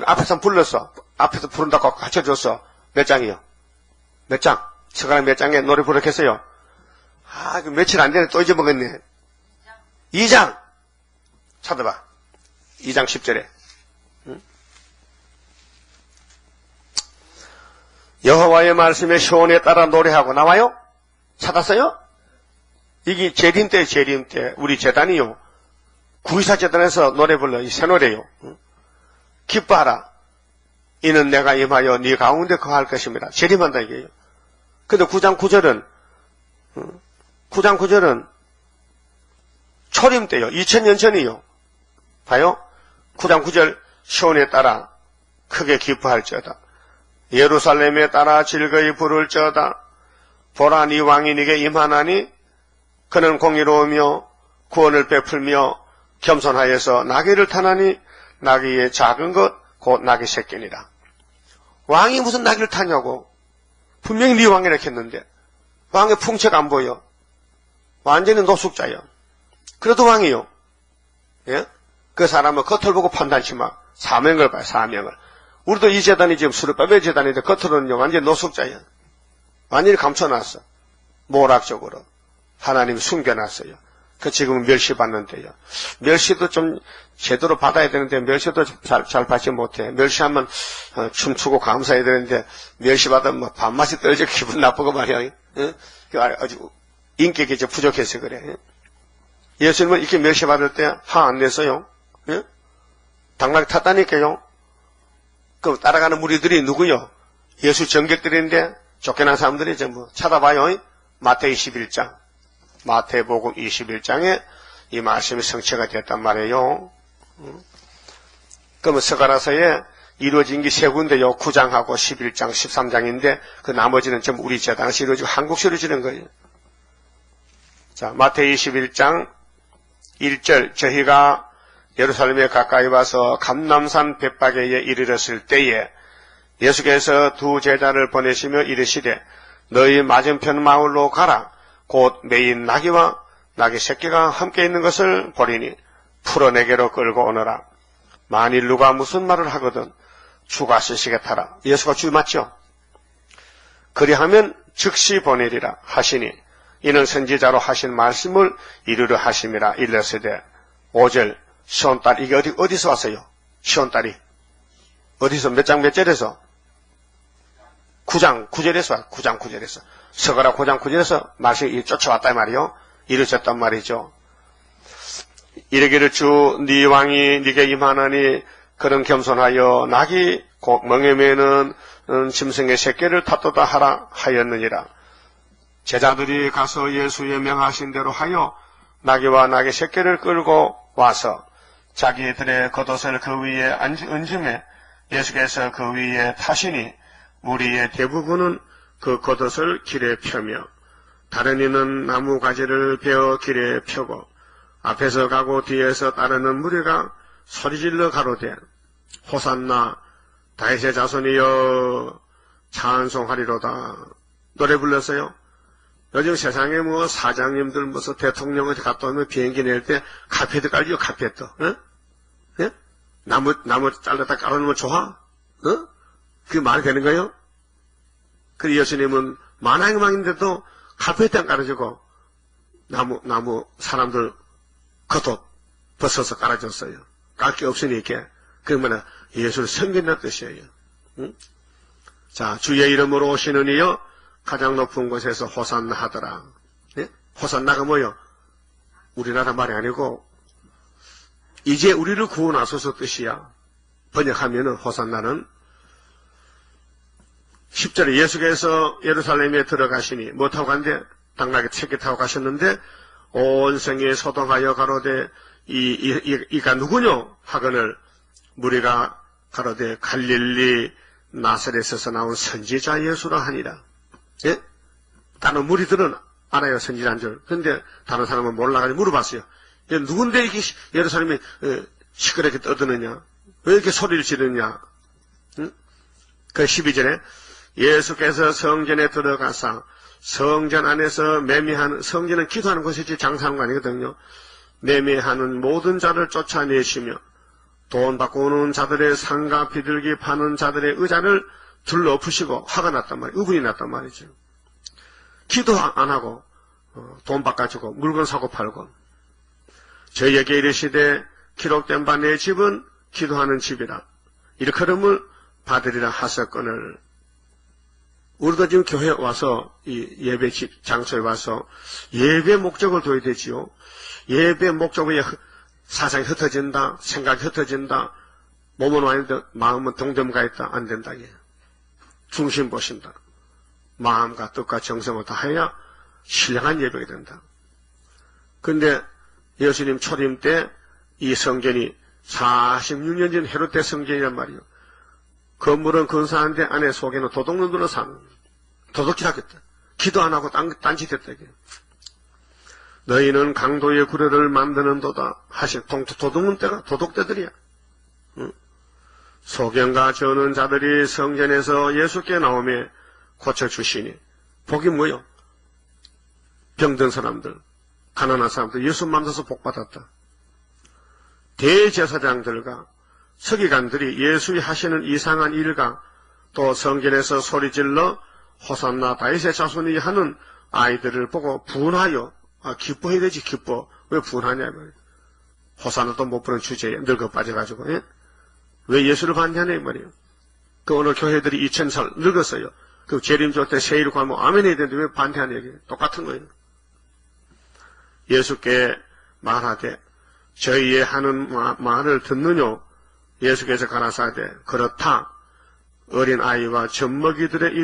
앞에서 불렀어. 앞에서 부른다고 갖춰줬어. 몇 장이요? 몇 장? 서가람 몇 장에 노래 부르겠어요? 아, 며칠 안 되네. 또 잊어먹었네. 2장. 찾아봐. 2장 10절에. 응? 여호와의 말씀에 시온에 따라 노래하고 나와요? 찾았어요? 이게 재림 때, 우리 재단이요. 924 재단에서 노래 불러. 이 새 노래요. 응? 기뻐하라. 이는 내가 임하여 네 가운데 거할 것입니다. 재림한다 이게요. 근데 9장 9절은, 9장 9절은 초림 때요. 2000년 전이요. 봐요. 9장 9절 시온에 따라 크게 기뻐할지어다. 예루살렘에 따라 즐거이 부를지어다. 보라 네 왕이 네게 임하나니 그는 공의로우며 구원을 베풀며 겸손하여서 나귀를 타나니 나귀의 작은 것 곧 나귀 새끼니라. 왕이 무슨 나귀를 타냐고. 분명히 네 왕이라 했는데 왕의 풍채가 안 보여. 완전히 노숙자요. 그래도 왕이요. 예? 그 사람은 겉을 보고 판단치 마. 사명을 봐요, 사명을. 우리도 이 재단이 지금 수르바벨 재단인데 겉으로는 완전히 노숙자예요. 완전히 감춰놨어. 모락적으로. 하나님이 숨겨놨어요. 그 지금은 멸시받는데요. 멸시도 좀 제대로 받아야 되는데 멸시도 잘 받지 못해. 멸시하면 춤추고 감사해야 되는데 멸시받으면 뭐 밥맛이 떨어져 기분 나쁘고 말이야. 예? 아주 인격이 좀 부족해서 그래. 예수님은 이렇게 멸시받을 때 화 안 냈어요. 예? 당나귀 탔다니까요. 그 따라가는 무리들이 누구요? 예수 정객들인데 쫓겨난 사람들이 전부 찾아봐요. 마태복음 21장에 이 말씀이 성취가 됐단 말이에요. 그러면 스가랴서에 이루어진 게 세 군데요. 9장하고 11장, 13장인데 그 나머지는 전부 우리 재단에서 이루어지고 한국에서 이루어지는 거예요. 자, 마태복음 21장 1절 저희가 예루살렘에 가까이 와서 감람산 벳바게에 이르렀을 때에 예수께서 두 제자를 보내시며 이르시되 너희 맞은편 마을로 가라. 곧 매인 나귀와 나귀 새끼가 함께 있는 것을 보리니 풀어 내게로 끌고 오너라. 만일 누가 무슨 말을 하거든 주가 쓰시겠다라. 예수가 주 맞죠? 그리하면 즉시 보내리라 하시니 이는 선지자로 하신 말씀을 이루려 하심이라. 일러스되 5절 시온딸 이게 어디서 왔어요? 시온딸이 어디서 몇 장 몇 절에서? 9장 9절에서 왔어요. 9장 9절에서 스가랴 9장 9절에서 말씀이 쫓아왔단 말이요. 이루어졌단 말이죠. 이르기를 주 네 왕이 네게 임하나니 그런 겸손하여 낙이 멍에 매는 짐승의 새끼를 탓도다 하라 하였느니라. 제자들이 가서 예수의 명하신 대로 하여 나귀와 나귀 새끼를 끌고 와서 자기들의 겉옷을 그 위에 얹음에 예수께서 그 위에 타시니 무리의 대부분은 그 겉옷을 길에 펴며 다른 이는 나무 가지를 베어 길에 펴고 앞에서 가고 뒤에서 따르는 무리가 소리질러 가로되 호산나 다윗의 자손이여 찬송하리로다. 노래 불렀어요. 요즘 세상에 뭐 사장님들 무슨 대통령한테 갔다 오면 비행기 낼 때 카페트 깔죠. 카페트. 어? 예? 나무 잘랐다 깔아놓으면 좋아? 어? 그게 말이 되는 거예요? 그 예수님은 만왕왕인데도 카페트 안 깔아주고 나무 사람들 겉옷 벗어서 깔아줬어요. 깔 게 없으니까. 그러면 예수를 섬긴다는 뜻이에요. 응? 자, 주의 이름으로 오시는 이여 가장 높은 곳에서 호산나 하더라. 예? 호산나가 뭐요? 우리나라 말이 아니고 이제 우리를 구원하소서 뜻이야. 번역하면은 호산나는 10절에 예수께서 예루살렘에 들어가시니 뭐 타고 간대? 당나귀 새끼 타고 가셨는데 온 성에 소동하여 가로되 이가 누구뇨? 하거늘 무리가 가로되 갈릴리 나사렛에서 나온 선지자 예수라 하니라. 예? 다른 무리들은 알아요, 선지자인 줄. 근데 다른 사람은 몰라가지고 물어봤어요. 누군데 이렇게 예루살렘에 시끄럽게 떠드느냐? 왜 이렇게 소리를 지르냐? 응? 그 12절에 예수께서 성전에 들어가사 성전 안에서 매매하는, 성전은 기도하는 곳이지 장사하는 거 아니거든요. 매매하는 모든 자를 쫓아내시며 돈 받고 오는 자들의 상가 비둘기 파는 자들의 의자를 둘러엎으시고 화가 났단 말이에요. 의분이 났단 말이죠. 기도 안 하고 돈 바꿔주고 물건 사고 팔고 저희에게 이르시되 기록된 바 내 집은 기도하는 집이라 일컬음을 받으리라 하셨거늘. 우리도 지금 교회에 와서 이 예배 장소에 와서 예배 목적을 둬야 되지요. 예배 목적에 사상이 흩어진다, 생각이 흩어진다, 몸은 와있는데 마음은 동점가 있다, 안 된다. 중심 보신다. 마음과 뜻과 정성을 다해야 신령한 예배가 된다. 근데 예수님 초림 때 이 성전이 46년 전 헤롯 때 성전이란 말이에요. 건물은 근사한데 안에 속에는 도둑놈들은 사는 도둑질하겠다. 기도 안 하고 딴짓했다. 너희는 강도의 구레를 만드는도다 하신 도둑놈 때가 도둑대들이야. 응? 소경과 저는 자들이 성전에서 예수께 나오며 고쳐주시니. 복이 뭐요? 병든 사람들, 가난한 사람들 예수 만나서 복받았다. 대제사장들과 서기관들이 예수의 하시는 이상한 일과 또 성전에서 소리질러 호산나 다윗의 자손이 하는 아이들을 보고 분하여, 기뻐해야 되지, 기뻐. 왜 분하냐 말이야. 호산나도 못 부른 주제에 늙어 빠져가지고, 예? 왜 예수를 봤냐네 말이에요. 그 오늘 교회들이 2000살 늙었어요. 그 재림조 때 세일 가면 아멘 해야 되는데 왜 반대하는 얘기예요? 똑같은 거예요. 예수께 말하되 저희의 하는 말을 듣느뇨? 예수께서 가라사대 그렇다. 어린 아이와 젖먹이들의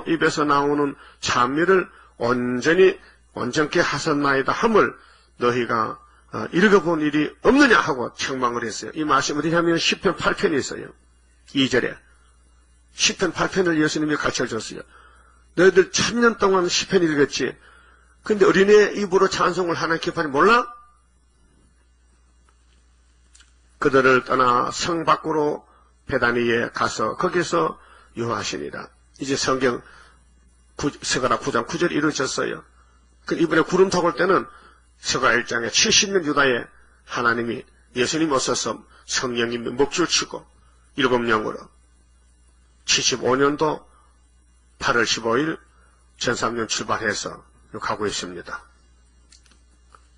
입에서 나오는 찬미를 온전케 하셨나이다 함을 너희가 읽어본 일이 없느냐 하고 책망을 했어요. 이 말씀 어디냐면 10편 8편이 있어요. 2절에 10편 8편을 예수님이 가르쳐줬어요. 너희들 1000년 동안 10편 읽었지. 근데 어린애 입으로 찬송을 하는 기판이 몰라? 그들을 떠나 성 밖으로 베다니에 가서 거기서 유하시니라. 이제 성경 스가랴 9장 9절이 이루어졌어요. 그 이번에 구름 타고 올 때는 스가랴 1장에 70년 유다에 하나님이 예수님 오셔서 성령님이 목줄 치고 7명으로 75년도 8월 15일 전삼년 출발해서 가고 있습니다.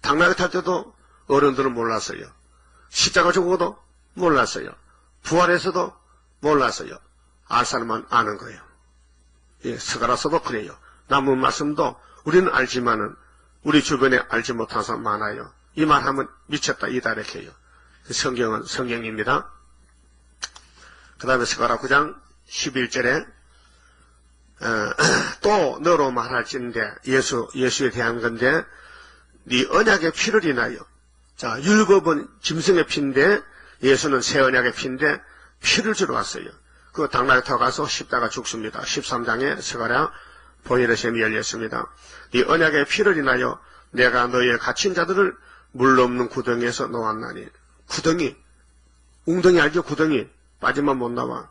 당나귀 탈 때도 어른들은 몰랐어요. 십자가 죽어도 몰랐어요. 부활해서도 몰랐어요. 알 사람만 아는 거예요. 예, 스가랴서도 그래요. 남은 말씀도 우리는 알지만은 우리 주변에 알지 못한 사람 많아요. 이 말하면 미쳤다 이다래해요. 성경은 성경입니다. 그 다음에 스가랴 9장 11절에 또 너로 말할진대 예수에 대한 건데 네 언약의 피를 인하여 자 율법은 짐승의 피인데 예수는 새 언약의 피인데 피를 주러 왔어요. 그 당나귀 타고 가서 십자가 죽습니다. 13장에 스가랴 보혈의 셈이 열렸습니다. 네 언약의 피를 인하여 내가 너희의 갇힌 자들을 물 없는 구덩이에서 놓았나니. 구덩이 웅덩이 알죠? 구덩이 빠지면 못 나와.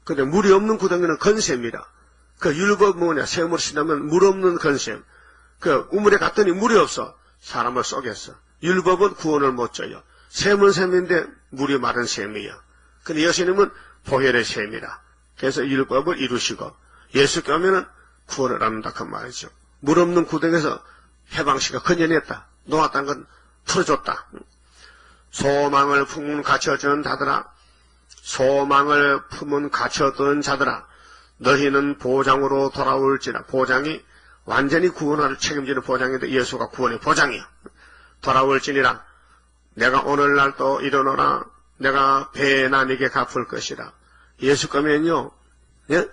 근데 물이 없는 구덩이는 건샘이라. 그 율법 뭐냐 샘을 신으면 물 없는 건샘. 그 우물에 갔더니 물이 없어. 사람을 쏘겠어. 율법은 구원을 못 줘요. 샘은 샘인데 물이 마른 샘이야. 근데 예수님은 보혈의 샘이라. 그래서 율법을 이루시고 예수께 오면은 구원을 얻는다 그 말이죠. 물 없는 구덩이에서 해방시가 건져냈다. 놓았다는 건 풀어줬다. 소망을 품은 갇혀진 자들아 소망을 품은 갇혀둔 자들아 너희는 보장으로 돌아올지라. 보장이 완전히 구원을 책임지는 보장인데 예수가 구원의 보장이야. 돌아올지니라. 내가 오늘날 또 일어나라. 내가 배나 네게 갚을 것이라. 예수 거면요. 예?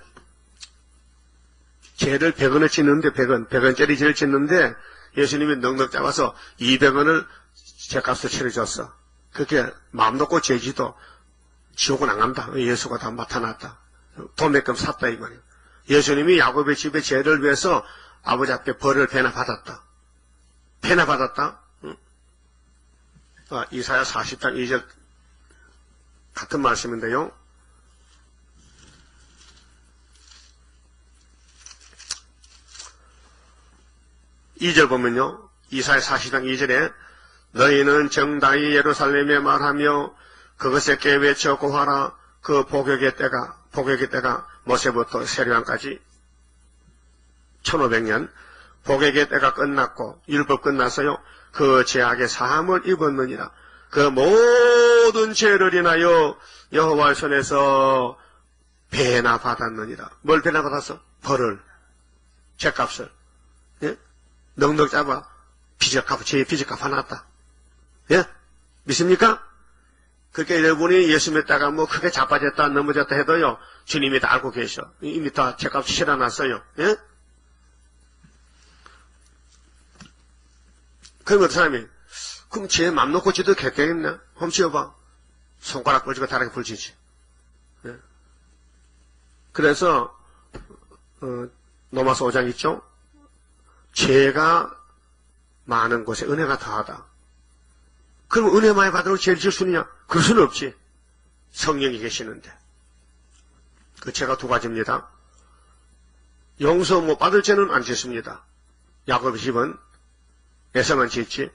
죄를 100원을 짓는데 100원짜리 죄를 짓는데 예수님이 넉넉 잡아서 200원을 죄값을 치러줬어. 그렇게 마음 놓고 죄지도 지옥은 안 간다. 예수가 다 나타났다. 도매금 샀다 이 말이에요. 예수님이 야곱의 집의 죄를 위해서 아버지 앞에 벌을 배나 받았다. 배나 받았다. 응? 이사야 40장 2절 같은 말씀인데요. 이 절 보면요. 이사야 40장 2절에 너희는 정당히 예루살렘에 말하며 그것에 깨외쳐 고하라. 그 복역의 때가 모세부터 세례왕까지 1500년 복역의 때가 끝났고 율법 끝났어요. 그 죄악의 사함을 입었느니라. 그 모든 죄를 인하여 여호와의 손에서 배나 받았느니라. 뭘 배나 받았어? 벌을, 죄값을. 예? 넉넉 잡아 죄의 빚을 갚아놨다. 예? 믿습니까? 그렇게 여러분이 예수 믿다가 뭐 크게 자빠졌다 넘어졌다 해도요 주님이 다 알고 계셔. 이미 다 죄값 치러놨어요. 예? 그러면 사람이 그럼 죄 맘 놓고 지도 겠겠나? 훔치어봐. 손가락 벌지고 다르게 벌지지. 예? 그래서 로마서 5장 있죠? 죄가 많은 곳에 은혜가 더하다. 그럼 은혜 많이 받으러 죄를 지을 수 있느냐? 그럴 수는 없지. 성령이 계시는데. 그 죄가 두 가지입니다. 용서 못 받을 죄는 안 짓습니다. 야곱의 집은 에서만 짓지.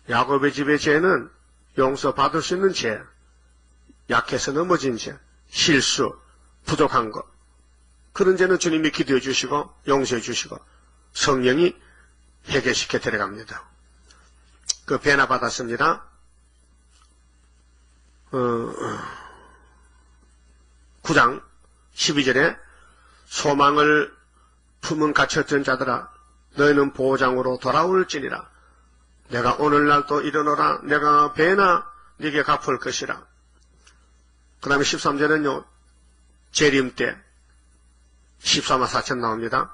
야곱의 집의 죄는 용서 받을 수 있는 죄, 약해서 넘어진 죄, 실수, 부족한 것, 그런 죄는 주님이 기도해 주시고 용서해 주시고 성령이 해결시켜 데려갑니다. 그 배나 받았습니다. 9장 12절에 소망을 품은 갇혔던 자들아 너희는 보호장으로 돌아올지니라. 내가 오늘날 또 일어나라. 내가 배나 네게 갚을 것이라. 그 다음에 13절은요. 재림 때 14만 4천 나옵니다.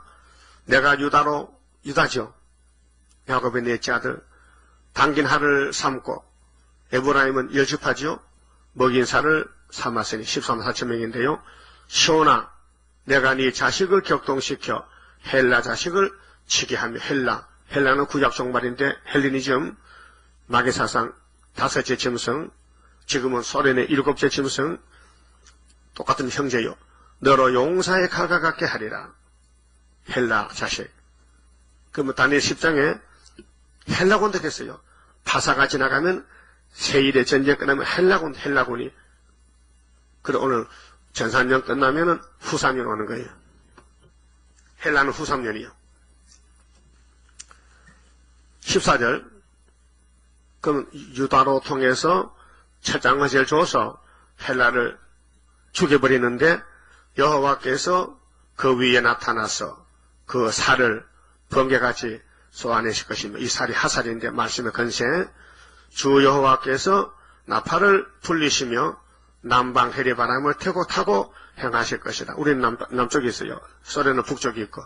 내가 유다죠. 야곱의 넷째 아들. 당긴 하를 삼고 에브라임은 열집하죠. 먹인 살을 삼았으니 14만 4천 명인데요. 시온아 내가 네 자식을 격동시켜 헬라 자식을 치게 하며 헬라는 구약 종말인데 헬리니즘 마개사상 5째 짐승 지금은 소련의 7째 짐승 똑같은 형제요. 너로 용사의 칼과 같게 하리라. 헬라 자식. 그러면 다니엘 10장에 헬라군도 됐어요. 파사가 지나가면 세일의 전쟁 끝나면 헬라군이 그리고 오늘 전산년 끝나면은 후삼년 오는 거예요. 헬라는 후삼년이요. 14절 그럼 유다로 통해서 철장을 줘서 헬라를 죽여버리는데 여호와께서 그 위에 나타나서 그 살을 번개같이 쏘아내실 것입니다. 이 살이 하살인데 말씀의 건세 주 여호와께서 나팔을 불리시며 남방 해리바람을 타고 행하실 것이다. 우리는 남쪽에 있어요. 소련은 북쪽에 있고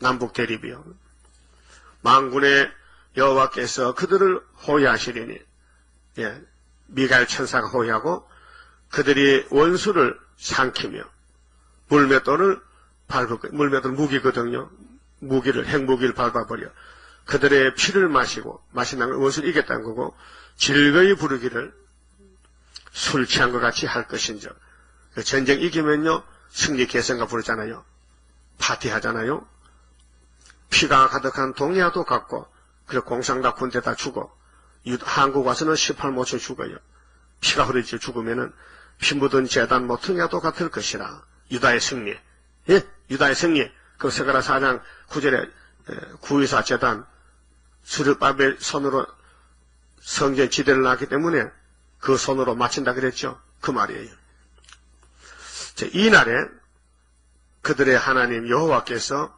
남북 대립이요. 만군의 여호와께서 그들을 호위하시리니 미가엘 천사가 호위하고 그들이 원수를 삼키며 물맷돌을 밟을 거예요. 물맷돌 무기거든요. 핵무기를 밟아버려 그들의 피를 마시는 걸 원수를 이겼다는 거고 즐거이 부르기를 술 취한 것 같이 할 것인즉 전쟁 이기면요 승리 개성가 부르잖아요. 파티하잖아요. 피가 가득한 동해도 갔고 그리고 공상다 군대 다 죽어 한국 와서는 18모초 죽어요. 피가 흐르지 죽으면은 피 묻은 재단 모퉁이와도 같을 것이라. 유다의 승리. 유다의 승리. 그 스가랴 4장 9절에 구의사 재단 수르바벨 손으로 성전 지대를 놨기 때문에 그 손으로 마친다 그랬죠. 그 말이에요. 이 날에 그들의 하나님 여호와께서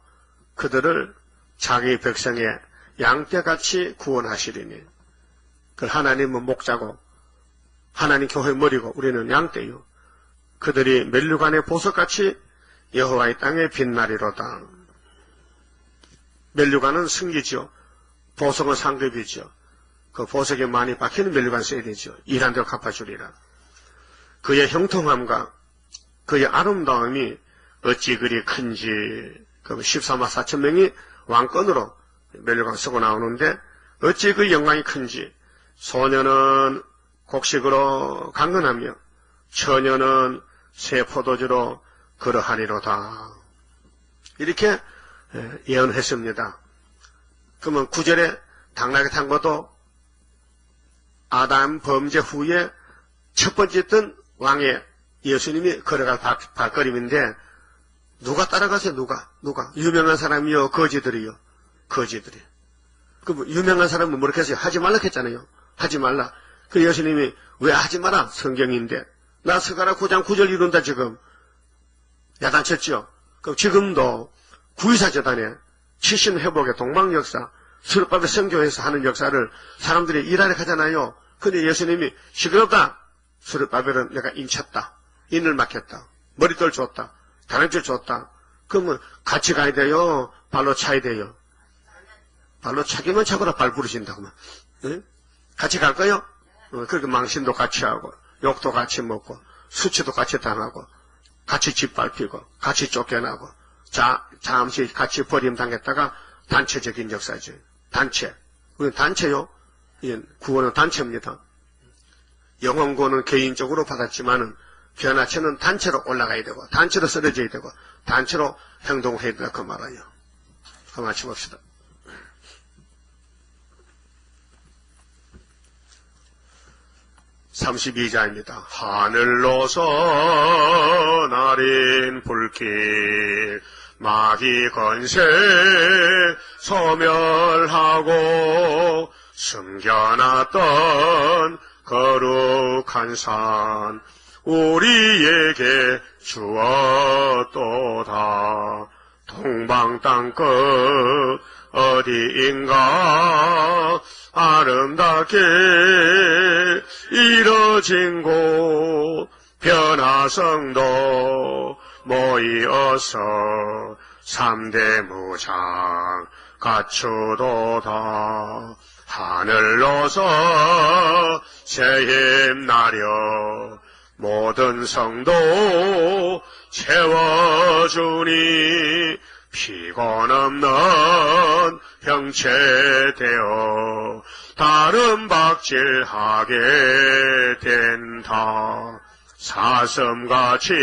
그들을 자기 백성의 양떼같이 구원하시리니 그 하나님은 목자고 하나님 교회 머리고 우리는 양떼요. 그들이 멜류관의 보석같이 여호와의 땅에 빛나리로다. 멜류관은 승기죠. 보석은 상급이죠. 그 보석에 많이 박히는 멜류관 써야 되죠. 일한 대로 갚아주리라. 그의 형통함과 그의 아름다움이 어찌 그리 큰지. 그 14만 4천 명이 왕권으로 멜류관 쓰고 나오는데 어찌 그 영광이 큰지. 소년은 곡식으로 강건하며 처녀는 새 포도주로 그러하리로다. 이렇게 예언했습니다. 그러면 9절에 당나귀 탄 것도 아담 범죄 후에 첫 번째 했던 왕의 예수님이 걸어갈 발걸음인데 누가 따라가세요? 누가? 유명한 사람이요? 거지들이요? 거지들이. 그 유명한 사람은 뭐렇게 했어요? 하지 말라 했잖아요. 하지 말라. 그 예수님이 왜 하지 마라? 성경인데. 나 스가랴 9장 9절 이룬다 지금. 야단쳤죠. 그럼 지금도 구의사 재단에 70 회복의 동방 역사, 수르바벨 선교에서 하는 역사를 사람들이 일하려 하잖아요. 근데 예수님이 시끄럽다. 수르바벨은 내가 인쳤다. 인을 맡겼다. 머리돌 줬다. 다른줄 줬다. 그러면 같이 가야 돼요? 발로 차야 돼요? 발로 차기만 차거나 발 부르신다고만. 네? 같이 갈 거요? 그렇게 망신도 같이 하고, 욕도 같이 먹고, 수치도 같이 당하고, 같이 짓밟히고, 같이 쫓겨나고, 잠시 같이 버림당했다가 단체적인 역사죠. 단체. 우리는 단체요. 구원은 단체입니다. 영혼 구원은 개인적으로 받았지만은 변화체는 단체로 올라가야 되고 단체로 쓰러져야 되고 단체로 행동을 해야 된다 그 말이에요. 한번 같이 봅시다. (32자입니다) 하늘로서 날인 불길 마귀 건세 소멸하고 숨겨놨던 거룩한 산 우리에게 주었도다. 동방 땅끝 어디인가 아름답게 이뤄진 곳 변화성도 모이어서 3대 무장 갖추도다. 하늘로서 새힘 나려 모든 성도 채워주니 피곤 없는 형체되어 다른 박질하게 된다. 사슴같이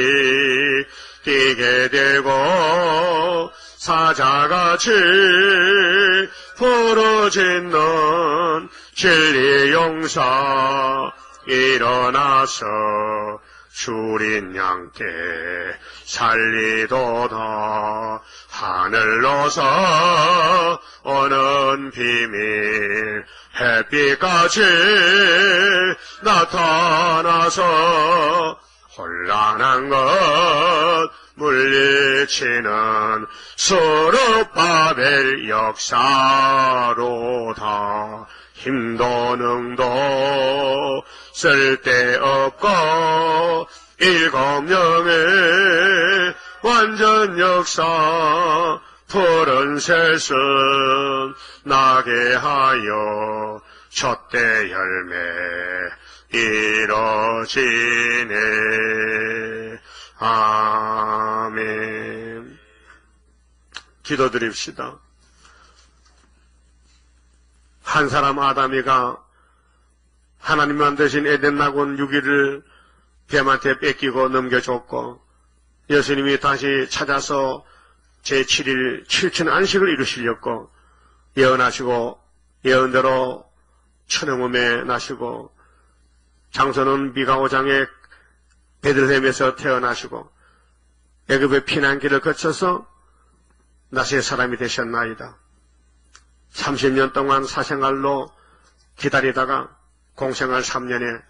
뛰게 되고 사자같이 부르짖는 진리 용사 일어나서 줄인 양떼 살리도다. 하늘로서 오는 비밀 햇빛같이 나타나서 혼란한 것 물리치는 스룹바벨 역사로다. 힘도 능도 쓸데없고 7명의 완전 역사 푸른 새순 나게 하여 첫대 열매 이뤄지네. 아멘. 기도드립시다. 한 사람 아담이가 하나님 만드신 에덴 낙원 6일을 뱀한테 뺏기고 넘겨줬고 예수님이 다시 찾아서 제7일 7천 안식을 이루시렸고 예언하시고 예언대로 천형음에 나시고 장소는 미가오장의 베들레헴에서 태어나시고 애굽의 피난길을 거쳐서 나시의 사람이 되셨나이다. 30년 동안 사생활로 기다리다가 공생활 3년에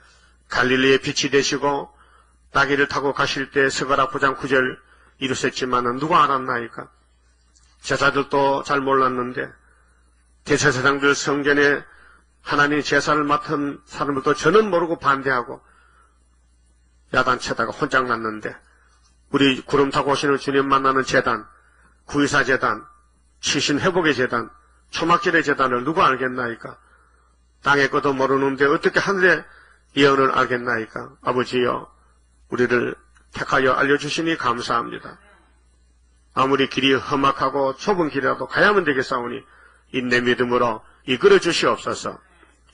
갈릴리의 빛이 되시고 나귀를 타고 가실 때 스가랴 9장 9절 이루셨지만은 누가 알았나이까? 제사들도 잘 몰랐는데 대제사장들 성전에 하나님 제사를 맡은 사람들도 저는 모르고 반대하고 야단치다가 혼짝 났는데 우리 구름 타고 오시는 주님 만나는 제단, 구의사 제단, 치신 회복의 제단, 초막절의 제단을 누가 알겠나이까? 땅의 것도 모르는데 어떻게 하늘의 예언을 알겠나이까? 아버지여, 우리를 택하여 알려주시니 감사합니다. 아무리 길이 험악하고 좁은 길이라도 가야만 되겠사오니 인내 믿음으로 이끌어 주시옵소서.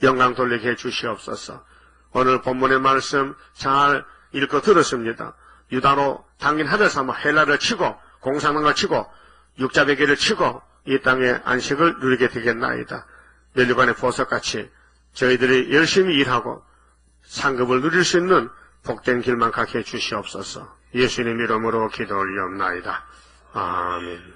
영광 돌리게 해주시옵소서. 오늘 본문의 말씀 잘 읽고 들었습니다. 유다로 당긴 하늘 삼아 헬라를 치고 공산당을 치고 육자베개를 치고 이 땅의 안식을 누리게 되겠나이다. 멸류관의 보석같이 저희들이 열심히 일하고 상급을 누릴 수 있는 복된 길만 가게 해주시옵소서. 예수님 이름으로 기도 올리옵나이다. 아멘.